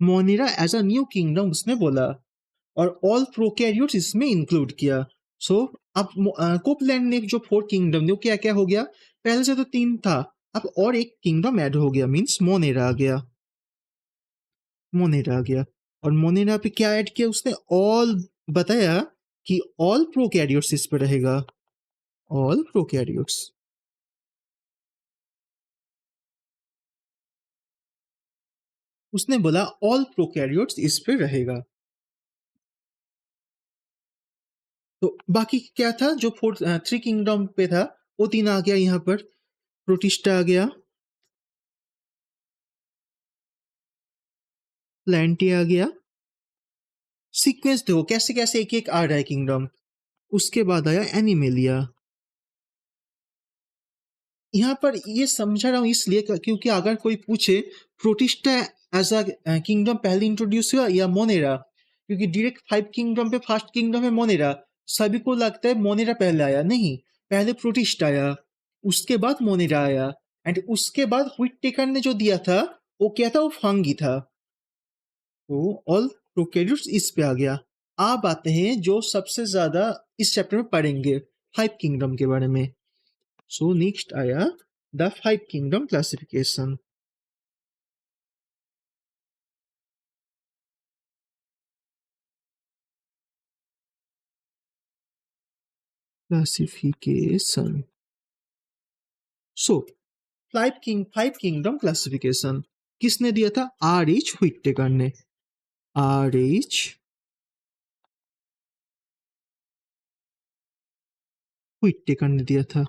Monera as a new kingdom उसने बोला, और ऑल प्रोकैरियोट्स इसमें इंक्लूड किया। सो अब कोपलैंड ने जो 4 किंगडम, वो क्या क्या हो गया? पहले से तो 3 था, अब और एक किंगडम ऐड हो गया, मींस मोनेरा आ गया। मोनेरा आ गया। और मोनेरा पे क्या ऐड किया उसने? ऑल बताया कि ऑल प्रोकैरियोट्स इस पे रहेगा। All prokaryotes. उसने बोला ऑल प्रोकैरियोट्स इस पे रहेगा। तो बाकी क्या था जो 3 किंगडम पे था? वो 3 आ गया यहाँ पर। प्रोटिस्टा आ गया, प्लेंटी आ गया। सीक्वेंस देखो कैसे कैसे एक एक आ रहा है किंगडम। उसके बाद आया एनिमेलिया। यहाँ पर ये समझा रहा हूँ इसलिए क्योंकि अगर कोई पूछे प्रोटिस्टा एज अ किंगडम पहले इंट्रोड्यूस हुआ या मोनेरा, क्योंकि डायरेक्ट 5 किंगडम पे फर्स्ट किंगडम है मोनेरा, सभी को लगता है मोनेरा पहले आया। नहीं, पहले प्रोटिस्टा आया, उसके बाद मोनेरा आया, एंड उसके बाद व्हिटेकर ने जो दिया था वो क्या था? वो फंगी था। तो ऑल प्रोकैरियोट्स इस पे आ गया। अब आते हैं जो सबसे ज्यादा इस चैप्टर में पढ़ेंगे, 5 किंगडम के बारे में। सो नेक्स्ट आया the 5 kingdom classification. Classification. So 5 kingdom classification किसने दिया था? आर एच व्हिटेकर ने। आर एच व्हिटेकर ने दिया था।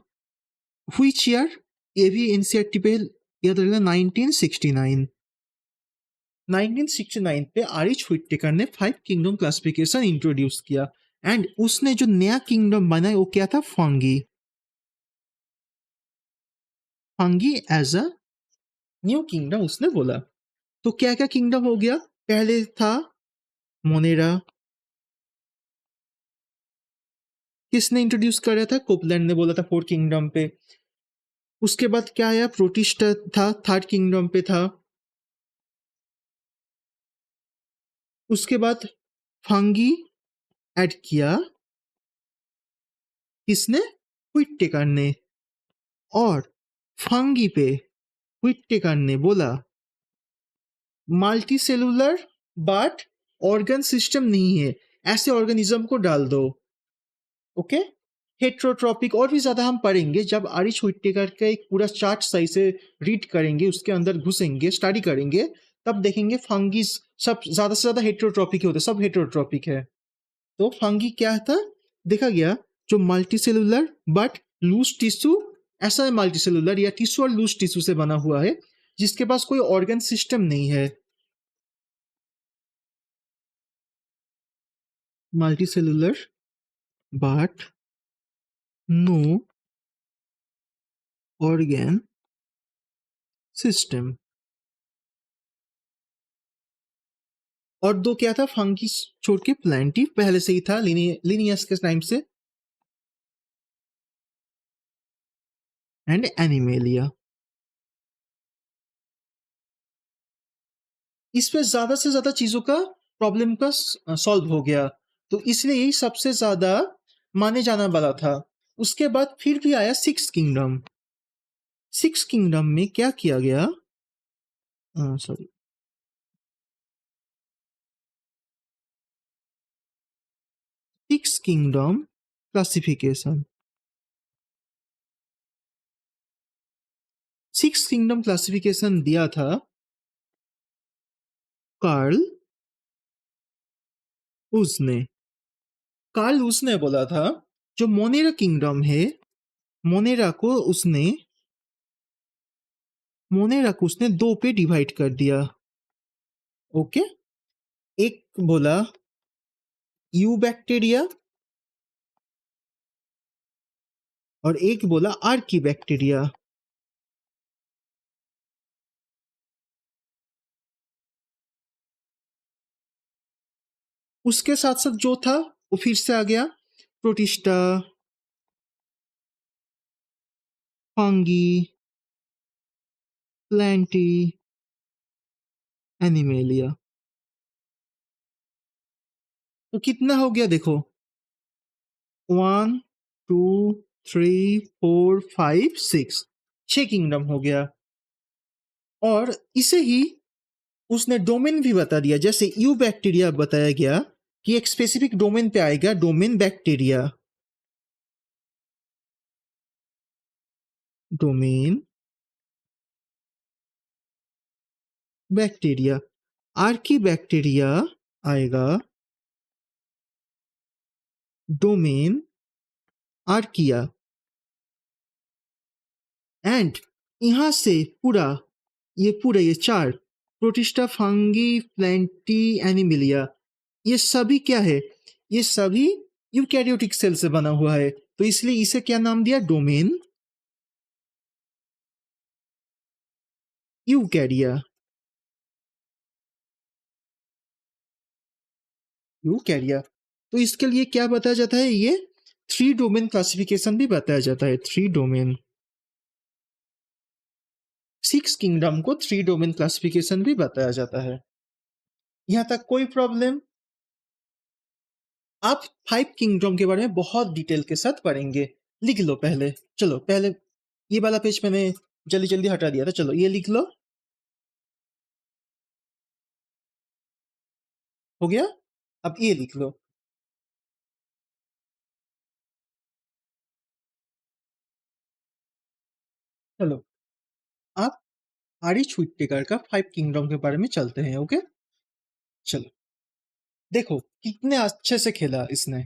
Which year? ये भी एनसीईआरटी पे याद रखना, 1969। 1969 पे आर एच व्हिटेकर ने 5 किंगडम क्लासिफिकेशन इंट्रोड्यूस किया, एंड उसने जो नया किंगडम बनाया वो क्या था? Fungi. Fungi as a new kingdom उसने बोला। तो क्या क्या किंगडम हो गया? पहले था मोनेरा। किसने इंट्रोड्यूस करा था? कोपलैंड ने बोला था 4 किंगडम पे। उसके बाद क्या आया? प्रोटिस्टा था, 3rd किंगडम पे था। उसके बाद फंगी ऐड किया, किसने? व्हिटेकर ने। और फंगी पे व्हिटेकर ने बोला multi cellular but organ system नहीं है, ऐसे ऑर्गेनिज्म को डाल दो। ओके, हेट्रोट्रॉपिक और भी ज़्यादा हम पढ़ेंगे जब आरिच हुइट्टेकर का एक पूरा चार्ट सही से रीड करेंगे, उसके अंदर घुसेंगे, स्टडी करेंगे, तब देखेंगे फंगीज सब ज़्यादा से ज़्यादा हेट्रोट्रॉपिक ही होते हैं, सब हेट्रोट्रॉपिक है। तो फंगी क्या था? देखा गया जो मल्टीसेलुलर बट लूज टिश्यू, ऐसा मल्टीसेलुलर या टिश्यू और लूज टिश्यू से बना हुआ है, जिसके पास कोई ऑर्गन सिस्टम नहीं है। Multicellular but no organ system. और दो क्या था फंगी छोड़ के? प्लांटी पहले से ही था लिनियस के टाइम से, एंड एनिमेलिया। इस पे ज्यादा से ज्यादा चीजों का प्रॉब्लम का सॉल्व हो गया, तो इसलिए यही सबसे ज्यादा माने जाना वाला था। उसके बाद फिर भी आया सिक्स किंगडम। सिक्स किंगडम में क्या किया गया? Sorry, six kingdom classification. Six kingdom classification दिया था कार्ल उसने। कार्ल उसने बोला था जो मोनेरा किंगडम है, मोनेरा को उसने दो पे डिवाइड कर दिया। ओके, एक बोला यू बैक्टीरिया और एक बोला आर्की बैक्टीरिया। उसके साथ साथ जो था वो फिर से आ गया प्रोटिस्टा, फंगी, प्लांटी, एनिमेलिया। तो कितना हो गया देखो, 1 2 3 4 5 6, 6 किंगडम हो गया। और इसे ही उसने डोमेन भी बता दिया, जैसे यू बैक्टीरिया बताया गया कि एक स्पेसिफिक डोमेन पे आएगा, domain bacteria, domain bacteria. Archie bacteria आएगा डोमेन आर्किया। एंड यहां से पूरा ये चार प्रोटिस्टा, फंगी, प्लेंटी, एनिमिलिया, ये सभी क्या है? ये सभी यूकैरियोटिक सेल से बना हुआ है, तो इसलिए इसे क्या नाम दिया? डोमेन यूकैरिया, यूकैरिया। तो इसके लिए क्या बताया जाता है? ये 3 डोमेन क्लासिफिकेशन भी बताया जाता है। 3 डोमेन, 6 किंगडम को 3 डोमेन क्लासिफिकेशन भी बताया जाता है। यहां तक कोई प्रॉब्लम? आप 5 किंगडम के बारे में बहुत डिटेल के साथ पढ़ेंगे। लिख लो पहले, चलो पहले ये वाला पेज मैंने जल्दी जल्दी हटा दिया था, चलो ये लिख लो। हो गया? अब ये लिख लो। चलो आप आरिच हुइट्टेकर का 5 किंगडम के बारे में चलते हैं। ओके, चलो देखो कितने अच्छे से खेला इसने।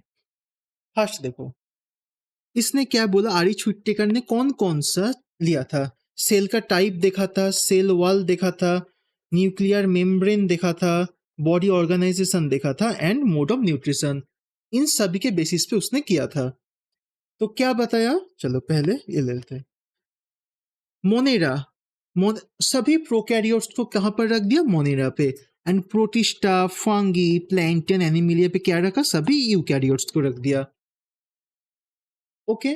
फर्स्ट देखो इसने क्या बोला, आरिच हुइट्टेकर ने कौन कौन सा लिया था? सेल का टाइप देखा था, सेल वॉल देखा था, न्यूक्लियर मेम्ब्रेन देखा था, बॉडी ऑर्गेनाइजेशन देखा था, एंड मोड ऑफ न्यूट्रिशन। इन सभी के बेसिस पे उसने किया था। तो क्या बताया? चलो पहले ये ले लेते हैं। मोनेरा, सभी प्रोकैरियोट्स को कहां पर रख दिया? मोनेरा पे। And protista, fungi, plankton, Animalia पे क्या रखा? सभी यूकैरियोट्स को रख दिया। ओके,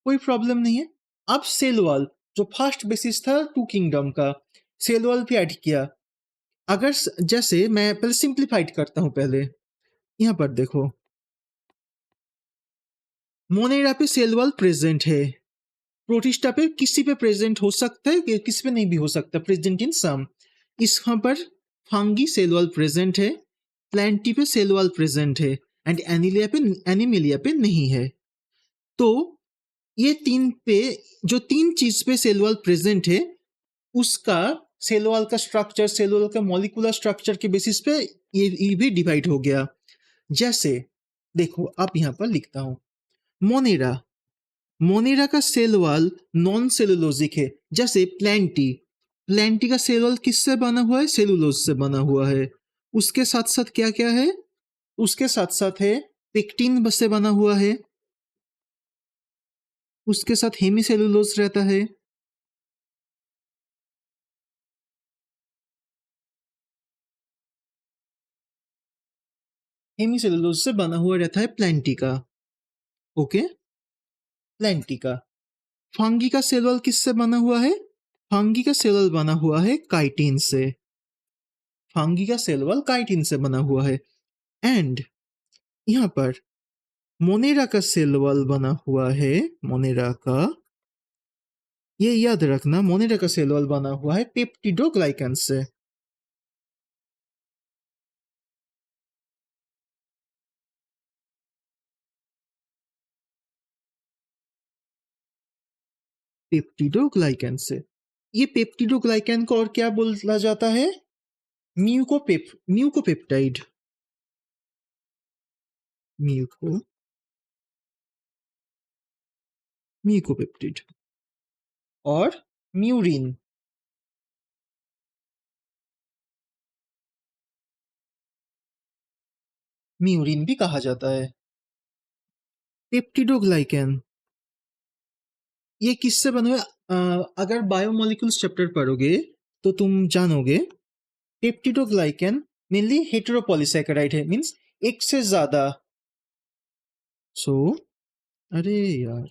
कोई प्रॉब्लम नहीं है। अब सेल वॉल, जो फर्स्ट बेसिस था 2 किंगडम का, सेल वॉल भी ऐड किया। अगर जैसे मैं पहले सिंप्लीफाइड करता हूं, पहले यहां पर देखो, मोनेरा पे सेल वॉल प्रेजेंट है, प्रोटिस्टा पे किसी पे प्रेजेंट हो सकता है, किसी पे नहीं भी हो सकता, प्रेजेंट इन सम। इसहां पर फंगी सेल वॉल प्रेजेंट है, प्लांटी पे सेल वॉल प्रेजेंट है, एंड एनिमिलिया पे नहीं है। तो ये 3 पे जो 3 चीज़ पे सेल वॉल प्रेज़ेंट है, उसका सेल वॉल का स्ट्रक्चर, सेल वॉल का मॉलिक्यूलर स्ट्रक्चर के बेसिस पे ये भी डिवाइड हो गया। जैसे देखो अब यहाँ पर लिखता हूँ, मोनेरा, मोनेरा का सेल वॉल नॉन सेलुलोजिक है। जैसे प्लेंटी, प्लेंटी का सेल वॉल किससे बना हुआ है? सेलुलोज से बना हुआ है। उसके साथ-साथ क्या-क्या है? उसके साथ-साथ है पेक्टिन से बना हुआ है। उसके साथ हेमीसेलुलोज रहता है। हेमीसेलुलोज से बना हुआ रहता है प्लेंटी का। ओके, प्लेंटी का। फंगी का सेल वॉल किससे बना हुआ है? फंगी का सेल वॉल बना हुआ है काइटिन से। फंगी का सेल वॉल काइटिन से बना हुआ है। एंड यहाँ पर मोनेरा का सेल वॉल बना हुआ है, मोनेरा का, ये याद रखना, मोनेरा का सेल वॉल बना हुआ है पेप्टिडोग्लाइकन से। पेप्टिडोग्लाइकन से। ये पेप्टिडोग्लाइकन को और क्या बोला जाता है? म्यूकोपेप्टाइड। म्यूको म्यूकोपेप्टिड और म्यूरिन। म्यूरिन भी कहा जाता है। पेप्टिडोग्लाइकन ये किससे बना हुआ है? अगर बायोमोलिक्यूल्स चैप्टर पढ़ोगे तो तुम जानोगे पेप्टिडोग्लाइकन मेनली हेटेरोपॉलीसैकेराइड है, मींस एक से ज्यादा। सो अरे यार,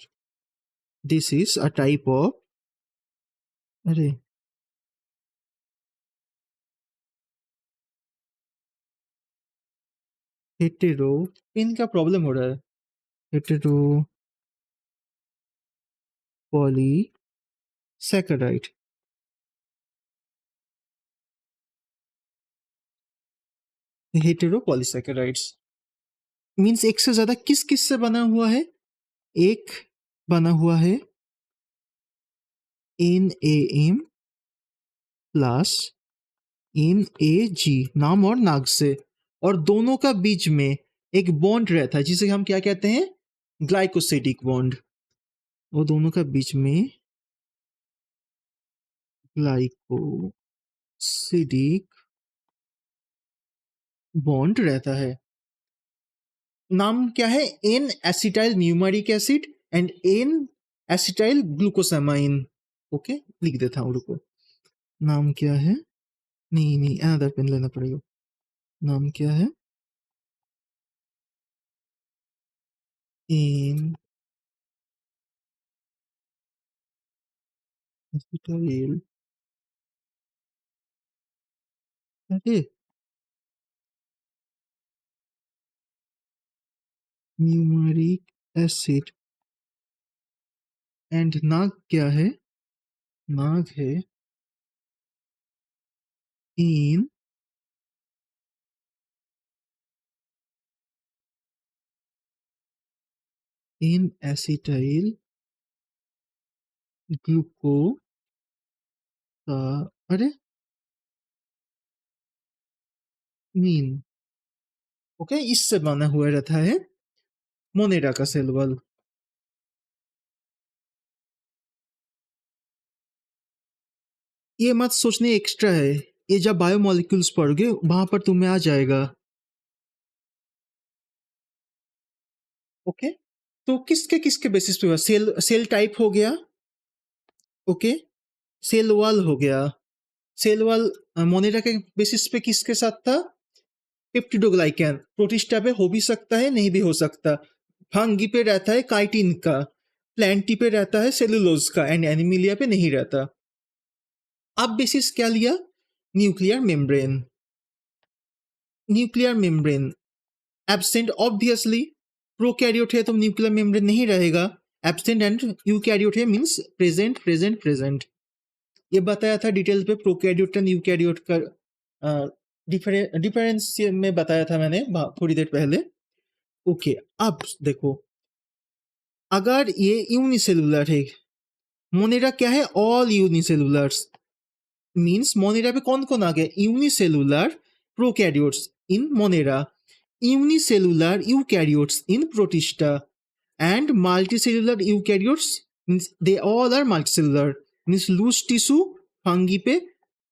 this is a type of, अरे हेटेरो, पेन का प्रॉब्लम हो रहा है। हेटेरो पॉलीसैकेराइड, हेटेरोपॉलीसैकेराइड्स मींस एक से ज्यादा किस किस से बना हुआ है? एक बना हुआ है NAM प्लस NAG, नाम और नाग से, और दोनों का बीच में एक बॉन्ड रहता है जिसे हम क्या कहते हैं? Glycosidic bond. वो दोनों का बीच में ग्लाइकोसिडिक बॉन्ड रहता है। नाम क्या है? N acetyl muramic acid and N acetyl glucosamine. Okay, लिख देता हूँ, रुको। नाम क्या है? नहीं नहीं, अनदर पेन लेना पड़ेगा। नाम क्या है? एन एसिटाइल, अरे न्यूमेरिक एसिड एंड नाग क्या है? नाग है इन इन एसिटाइल ग्लूको का, अरे मीन। ओके, इससे बना हुआ रहता है मोनेरा का सेल वॉल। ये मत सोचने एक्स्ट्रा है, ये जब बायोमोलिक्यूल्स पढ़ोगे वहां पर तुम्हें आ जाएगा। ओके, तो किसके किसके बेसिस पे हुआ? सेल सेल टाइप हो गया। ओके, सेल वॉल हो गया। सेल वॉल मोनेरा के बेसिस पे किसके साथ था? पेप्टिडोग्लाइकन। प्रोटिस्टा पे हो भी सकता है, नहीं भी हो सकता। फंगी पे रहता है काइटिन का। प्लांटी पे रहता है सेलुलोज का, एंड एनिमिलिया पे नहीं रहता। अब बेसिस क्या लिया? Nuclear membrane. Nuclear membrane absent obviously. Prokaryote है तो न्यूक्लियर मेम्ब्रेन नहीं रहेगा। एब्सेंट एंड यूकैरियोट है मींस प्रेजेंट प्रेजेंट प्रेजेंट। ये बताया था डिटेल पे प्रोकैरियोट एंड यूकैरियोट का डिफरेंस में बताया था मैंने थोड़ी देर पहले। ओके, अब देखो, अगर ये यूनिसेलुलर है, मोनेरा क्या है? ऑल यूनिसेलुलर्स, मीन्स मोनेरा पे कौन कौन आ गया? Unicellular prokaryotes in Monera, unicellular eukaryotes in protista, and multicellular eukaryotes means they all are multicellular, means loose tissue fungi पे,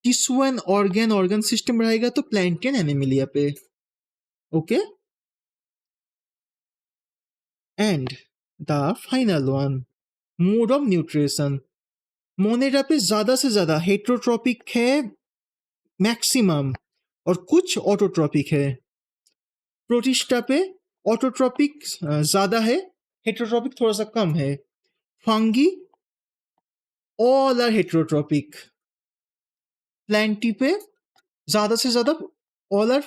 tissue and organ system रहेगा तो plantae and animalia पे. Okay, and the final one, mode of nutrition. Monera पे ज्यादा से ज्यादा heterotrophic है maximum, और कुछ ऑटोट्रोपिक है. प्रोटिस्टा पे ऑटोट्रोपिक ज्यादा है, हेट्रोट्रोपिक थोड़ा सा कम है. Fungi all are heterotrophic. Plantae पे ज्यादा से ज्यादा ऑल आर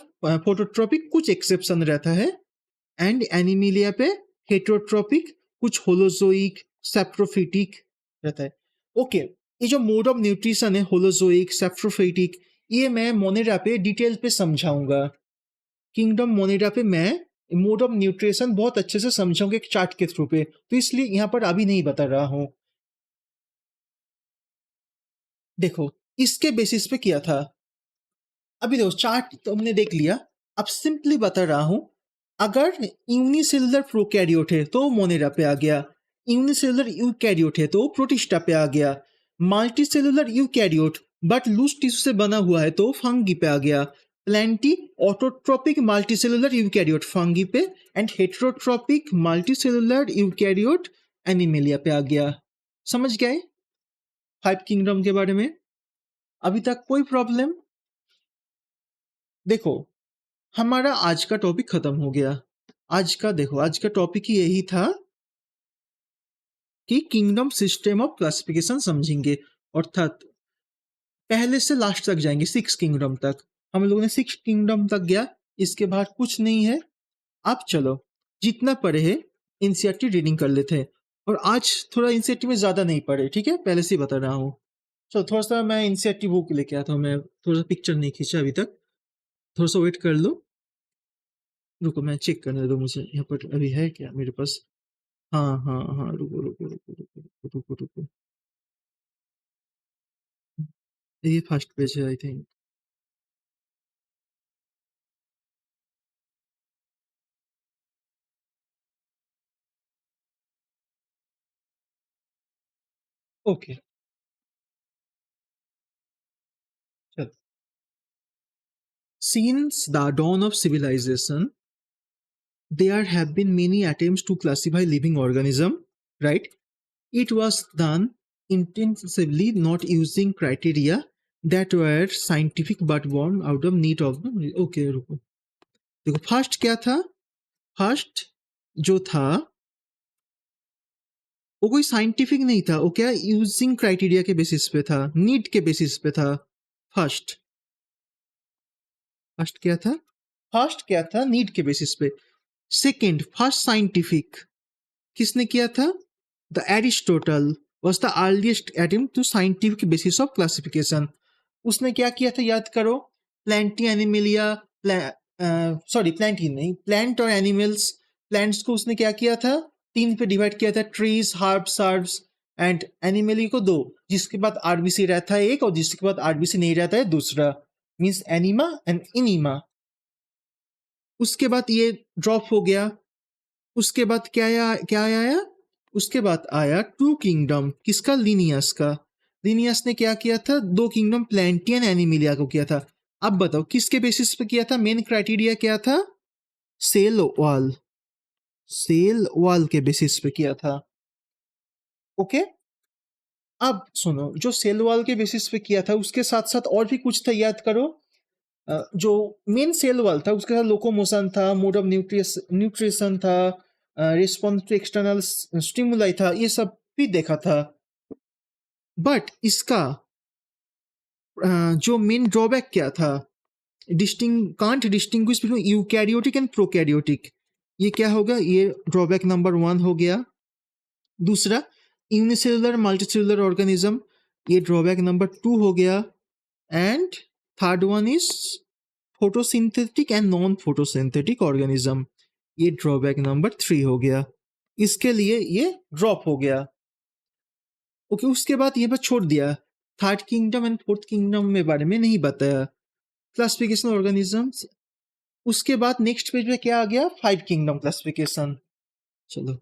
फोटोट्रोपिक, कुछ एक्सेप्शन रहता है. एंड एनिमिलिया पे हेट्रोट्रोपिक, कुछ होलोजोइक, सेप्रोफिटिक रहता है. ओके, ये जो मोड ऑफ न्यूट्रिशन है होलोजोइक, सेप्रोफिटिक, ये मैं मोनेरा पे डिटेल पे समझाऊंगा. किंगडम मोनेरा पे मैं मोड ऑफ न्यूट्रिशन बहुत अच्छे से समझाऊंगा एक चार्ट के थ्रू पे, तो इसलिए यहाँ पर अभी नहीं बता रहा हूँ. देखो, इसके बेसिस पे किया था. अभी देखो चार्ट तो हमने देख लिया. अब सिंपली बता रहा हूं, अगर यूनिसेलुलर प्रोकैरियोट है तो मोनेरा पे आ गया, यूनिसेलुलर यूकैरियोट है तो प्रोटिस्टा पे आ गया, multicellular eukaryote but loose tissue से बना हुआ है तो फंगी पे आ गया, plantae autotrophic multicellular eukaryote fungi पे, and heterotrophic multicellular eukaryote animalia पे आ गया. समझ गए 5 किंगडम के बारे में? अभी तक कोई प्रॉब्लम? देखो, हमारा आज का टॉपिक खत्म हो गया. आज का टॉपिक ही यही था कि किंगडम सिस्टम ऑफ क्लासिफिकेशन समझेंगे, अर्थात पहले से लास्ट तक जाएंगे 6 किंगडम तक. हम लोगों ने 6 किंगडम तक गया, इसके बाद कुछ नहीं है. आप चलो जितना पढ़े है एनसीईआरटी रीडिंग कर लेते हैं, और आज थोड़ा एनसीईआरटी में ज्यादा नहीं पढ़े, ठीक है, पहले से ही बता रहा हूँ. चलो थोड़ा सा मैं एनसीईआरटी बुक लेके आता हूँ, मैं थोड़ा सा पिक्चर नहीं खींचा अभी तक, थोड़ा सा वेट कर लो. रुको मैं चेक करने दो मुझे, यहाँ पर अभी है क्या मेरे पास? हाँ हाँ हाँ, रुको रुको रुको रुको रुको रुको रुको. ये फर्स्ट पेज है आई थिंक. ओके, चलो. Since the dawn of civilization, there have been many attempts to classify living organism, right? It was done intensively, not using criteria that were scientific but born out of need of. Okay, रुको. देखो first क्या था? First जो था वो कोई scientific नहीं था, वो क्या यूजिंग क्राइटेरिया के बेसिस पे था, नीड के बेसिस पे था. फर्स्ट फर्स्ट क्या था? फर्स्ट क्या था? नीड के बेसिस पे. सेकेंड, फर्स्ट साइंटिफिक किसने किया था? The Aristotle was the earliest attempt to scientific basis of classification. उसने क्या किया था याद करो? प्लांटी एनिमलिया, सॉरी प्लांटी नहीं, प्लांट और एनिमल्स. प्लांट्स को उसने क्या किया था? 3 पे डिवाइड किया था, ट्रीज, हर्ब्स, हर्ब्स, एंड एनिमली को 2, जिसके बाद आरबीसी रहता है एक, और जिसके बाद आरबीसी नहीं रहता है दूसरा, मीन्स एनिमा एंड इनिमा. उसके बाद ये ड्रॉप हो गया. उसके बाद क्या आया? उसके बाद आया 2 किंगडम. किसका? लिनियस का. लिनियस ने क्या किया था? 2 किंगडम प्लांटियन एनिमिलिया को किया था. अब बताओ किसके बेसिस पे किया था? मेन क्राइटेरिया क्या था? Cell wall. सेल वॉल के बेसिस पे किया था. ओके, अब सुनो, जो सेल वॉल के बेसिस पे किया था उसके साथ साथ और भी कुछ था, याद करो. जो मेन सेल वॉल था उसके साथ लोकोमोशन था, मोड ऑफ न्यूट्रिशन था, रिस्पॉन्स टू एक्सटर्नल स्टिमुलाई था, ये सब भी देखा था. बट इसका जो मेन ड्रॉबैक क्या था? Can't distinguish between eukaryotic and prokaryotic. ये क्या होगा? ये ड्रॉबैक नंबर 1 हो गया. दूसरा, यूनिसेलुलर मल्टीसेलुलर ऑर्गेनिज्म, ये ड्रॉबैक नंबर 2 हो गया. And third one is photosynthetic and non photosynthetic organism, ये ड्रॉबैक नंबर 3 हो गया. इसके लिए ये ड्रॉप हो गया। ओके, उसके बाद ये बस छोड़ दिया। Third kingdom and fourth kingdom में बारे में नहीं बताया। Classification organisms. उसके बाद नेक्स्ट पेज पे क्या आ गया? Five kingdom classification. चलो।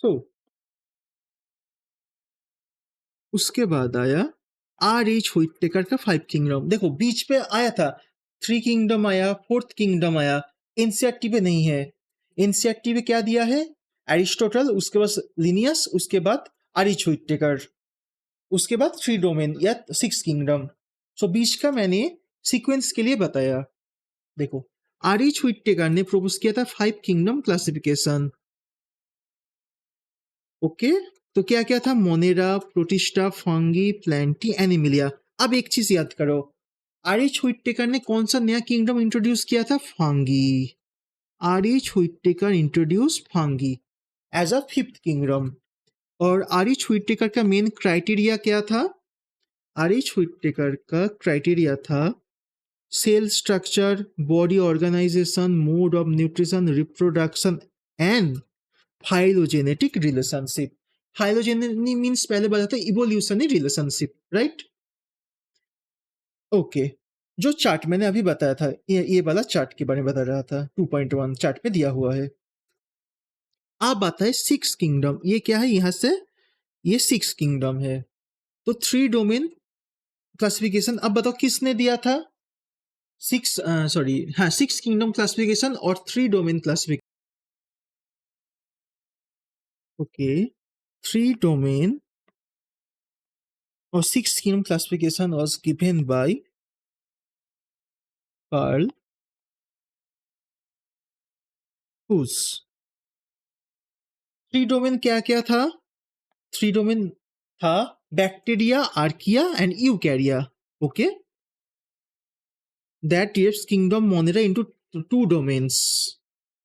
तो उसके बाद आया आर एच हुइटेकर का फाइव किंगडम। देखो बीच पे आया था, थ्री किंगडम आया, फोर्थ किंगडम आया। एनसीईआरटी पे नहीं है। एनसीईआरटी पे क्या दिया है? एरिस्टोटल, उसके बाद लिनियस, उसके बाद आर एच हुइटेकर, उसके बाद थ्री डोमेन या सिक्स किंगडम। सो बीच का मैंने सीक्वेंस के लिए बताया। देखो, आर एच हुइटेकर ने प्रपोज किया था फाइव किंगडम क्लासिफिकेशन। ओके, तो क्या क्या था? Monera, protista, fungi, plantae, animalia. अब एक चीज याद करो, आर एच हुइटेकर ने कौन सा नया किंगडम इंट्रोड्यूस किया था? Fungi. R H Whittaker introduce fungi as a fifth kingdom. और आर एच हुइटेकर का मेन क्राइटेरिया क्या था? आर एच हुइटेकर का क्राइटेरिया था cell structure, body organisation, mode of nutrition, reproduction and phylogenetic relationship. Phylogenetic means पहले बताया था evolutionary relationship, right? Okay, जो चार्ट मैंने अभी बताया था, ये वाला चार्ट के बारे में बता रहा था, 2.1 चार्ट पे दिया हुआ है। अब आता है सिक्स किंगडम। ये क्या है? यहाँ से ये सिक्स किंगडम है। तो थ्री डोमेन क्लासिफिकेशन अब बताओ किसने दिया था? सिक्स किंगडम क्लासिफिकेशन और three domain classification. Okay, three domain or six kingdom classification was given by Carl Huss. Three domain क्या क्या था? थ्री डोमेन था bacteria, archaea and यूकैरिया। Okay, that gives kingdom Monera into two domains.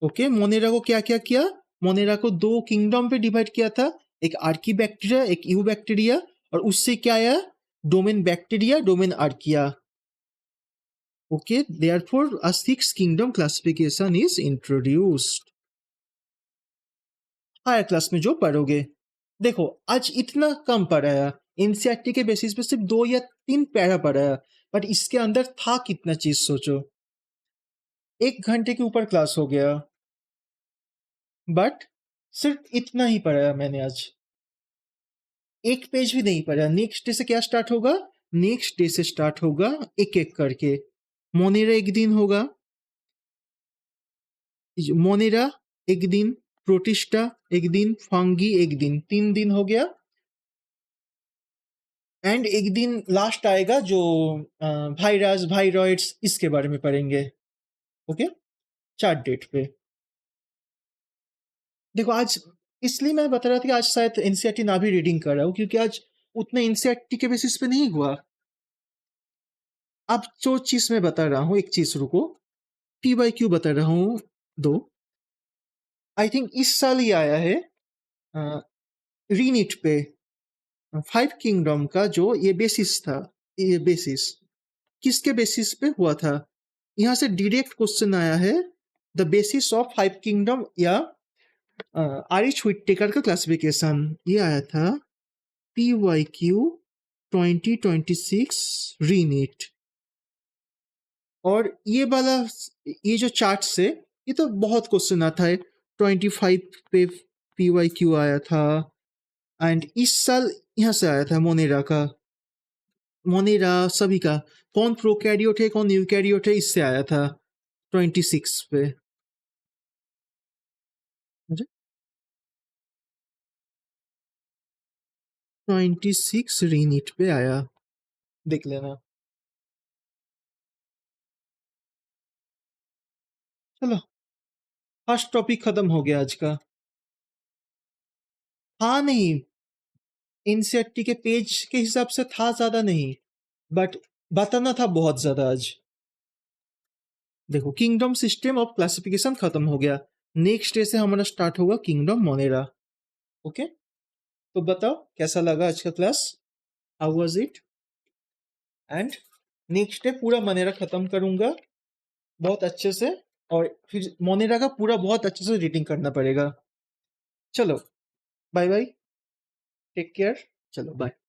Okay, Monera को क्या क्या किया? Monera को दो किंगडम पे डिवाइड किया था, एक आर्की बैक्टीरिया, एक यू बैक्टीरिया। और उससे क्या आया? Domain bacteria, domain archaea. Okay, therefore a six kingdom classification is introduced. Higher class में जो पढ़ोगे। देखो, आज इतना कम पढ़ाया, एनसीईआरटी के बेसिस पे सिर्फ 2 या 3 पैरा पढ़ाया, बट इसके अंदर था कितना चीज सोचो। 1 घंटे के ऊपर क्लास हो गया, बट सिर्फ इतना ही पढ़ाया मैंने आज। एक पेज भी नहीं पढ़ा। नेक्स्ट डे से क्या स्टार्ट होगा? नेक्स्ट डे से स्टार्ट होगा एक एक करके। मोनेरा एक दिन होगा, मोनेरा एक दिन, प्रोटिस्टा एक दिन, फंगी एक दिन, 3 दिन हो गया। एंड एक दिन लास्ट आएगा जो वायरस, वायरॉइड्स, इसके बारे में पढ़ेंगे। ओके, चार्ट डेट पे। देखो आज इसलिए मैं बता रहा था कि आज शायद एनसीईआरटी ना भी रीडिंग कर रहा हूँ, क्योंकि आज उतना एनसीईआरटी के बेसिस पे नहीं हुआ। अब जो चीज मैं बता रहा हूँ, एक चीज रुको, पीवाईक्यू बता रहा हूँ दो। आई थिंक इस साल ही आया है रीनीट पे, फाइव किंगडम का जो ये बेसिस था। ये बेसिस किसके बेसिस पे हुआ था? यहाँ से डायरेक्ट क्वेश्चन आया है, the basis of five kingdom या आर एच हुइटेकर का क्लासिफिकेशन। ये आया था पी वाई क्यू 2026 रीनीट। और ये वाला, ये जो चार्ट से ये तो बहुत क्वेश्चन आता है। 25 पे पी वाई क्यू आया था, एंड इस साल यहाँ से आया था मोनेरा का। मोनेरा सभी का, कौन प्रोकैरियोट है कौन यूकैरियोट है, इससे आया था 26 पे। 26 रीनीट पे आया, देख लेना। चलो, फर्स्ट टॉपिक खत्म हो गया आज का। हाँ नहीं, एनसीईआरटी के पेज के हिसाब से था ज्यादा नहीं, बट बताना था बहुत ज्यादा आज। देखो, किंगडम सिस्टम ऑफ क्लासिफिकेशन खत्म हो गया। नेक्स्ट डे से हमारा स्टार्ट होगा किंगडम मोनेरा। ओके, तो बताओ कैसा लगा आज का class, how was it? And next day पूरा मोनेरा खत्म करूंगा बहुत अच्छे से, और फिर मोनेरा का पूरा बहुत अच्छे से रीडिंग करना पड़ेगा। चलो, बाय बाय, टेक केयर, चलो बाय।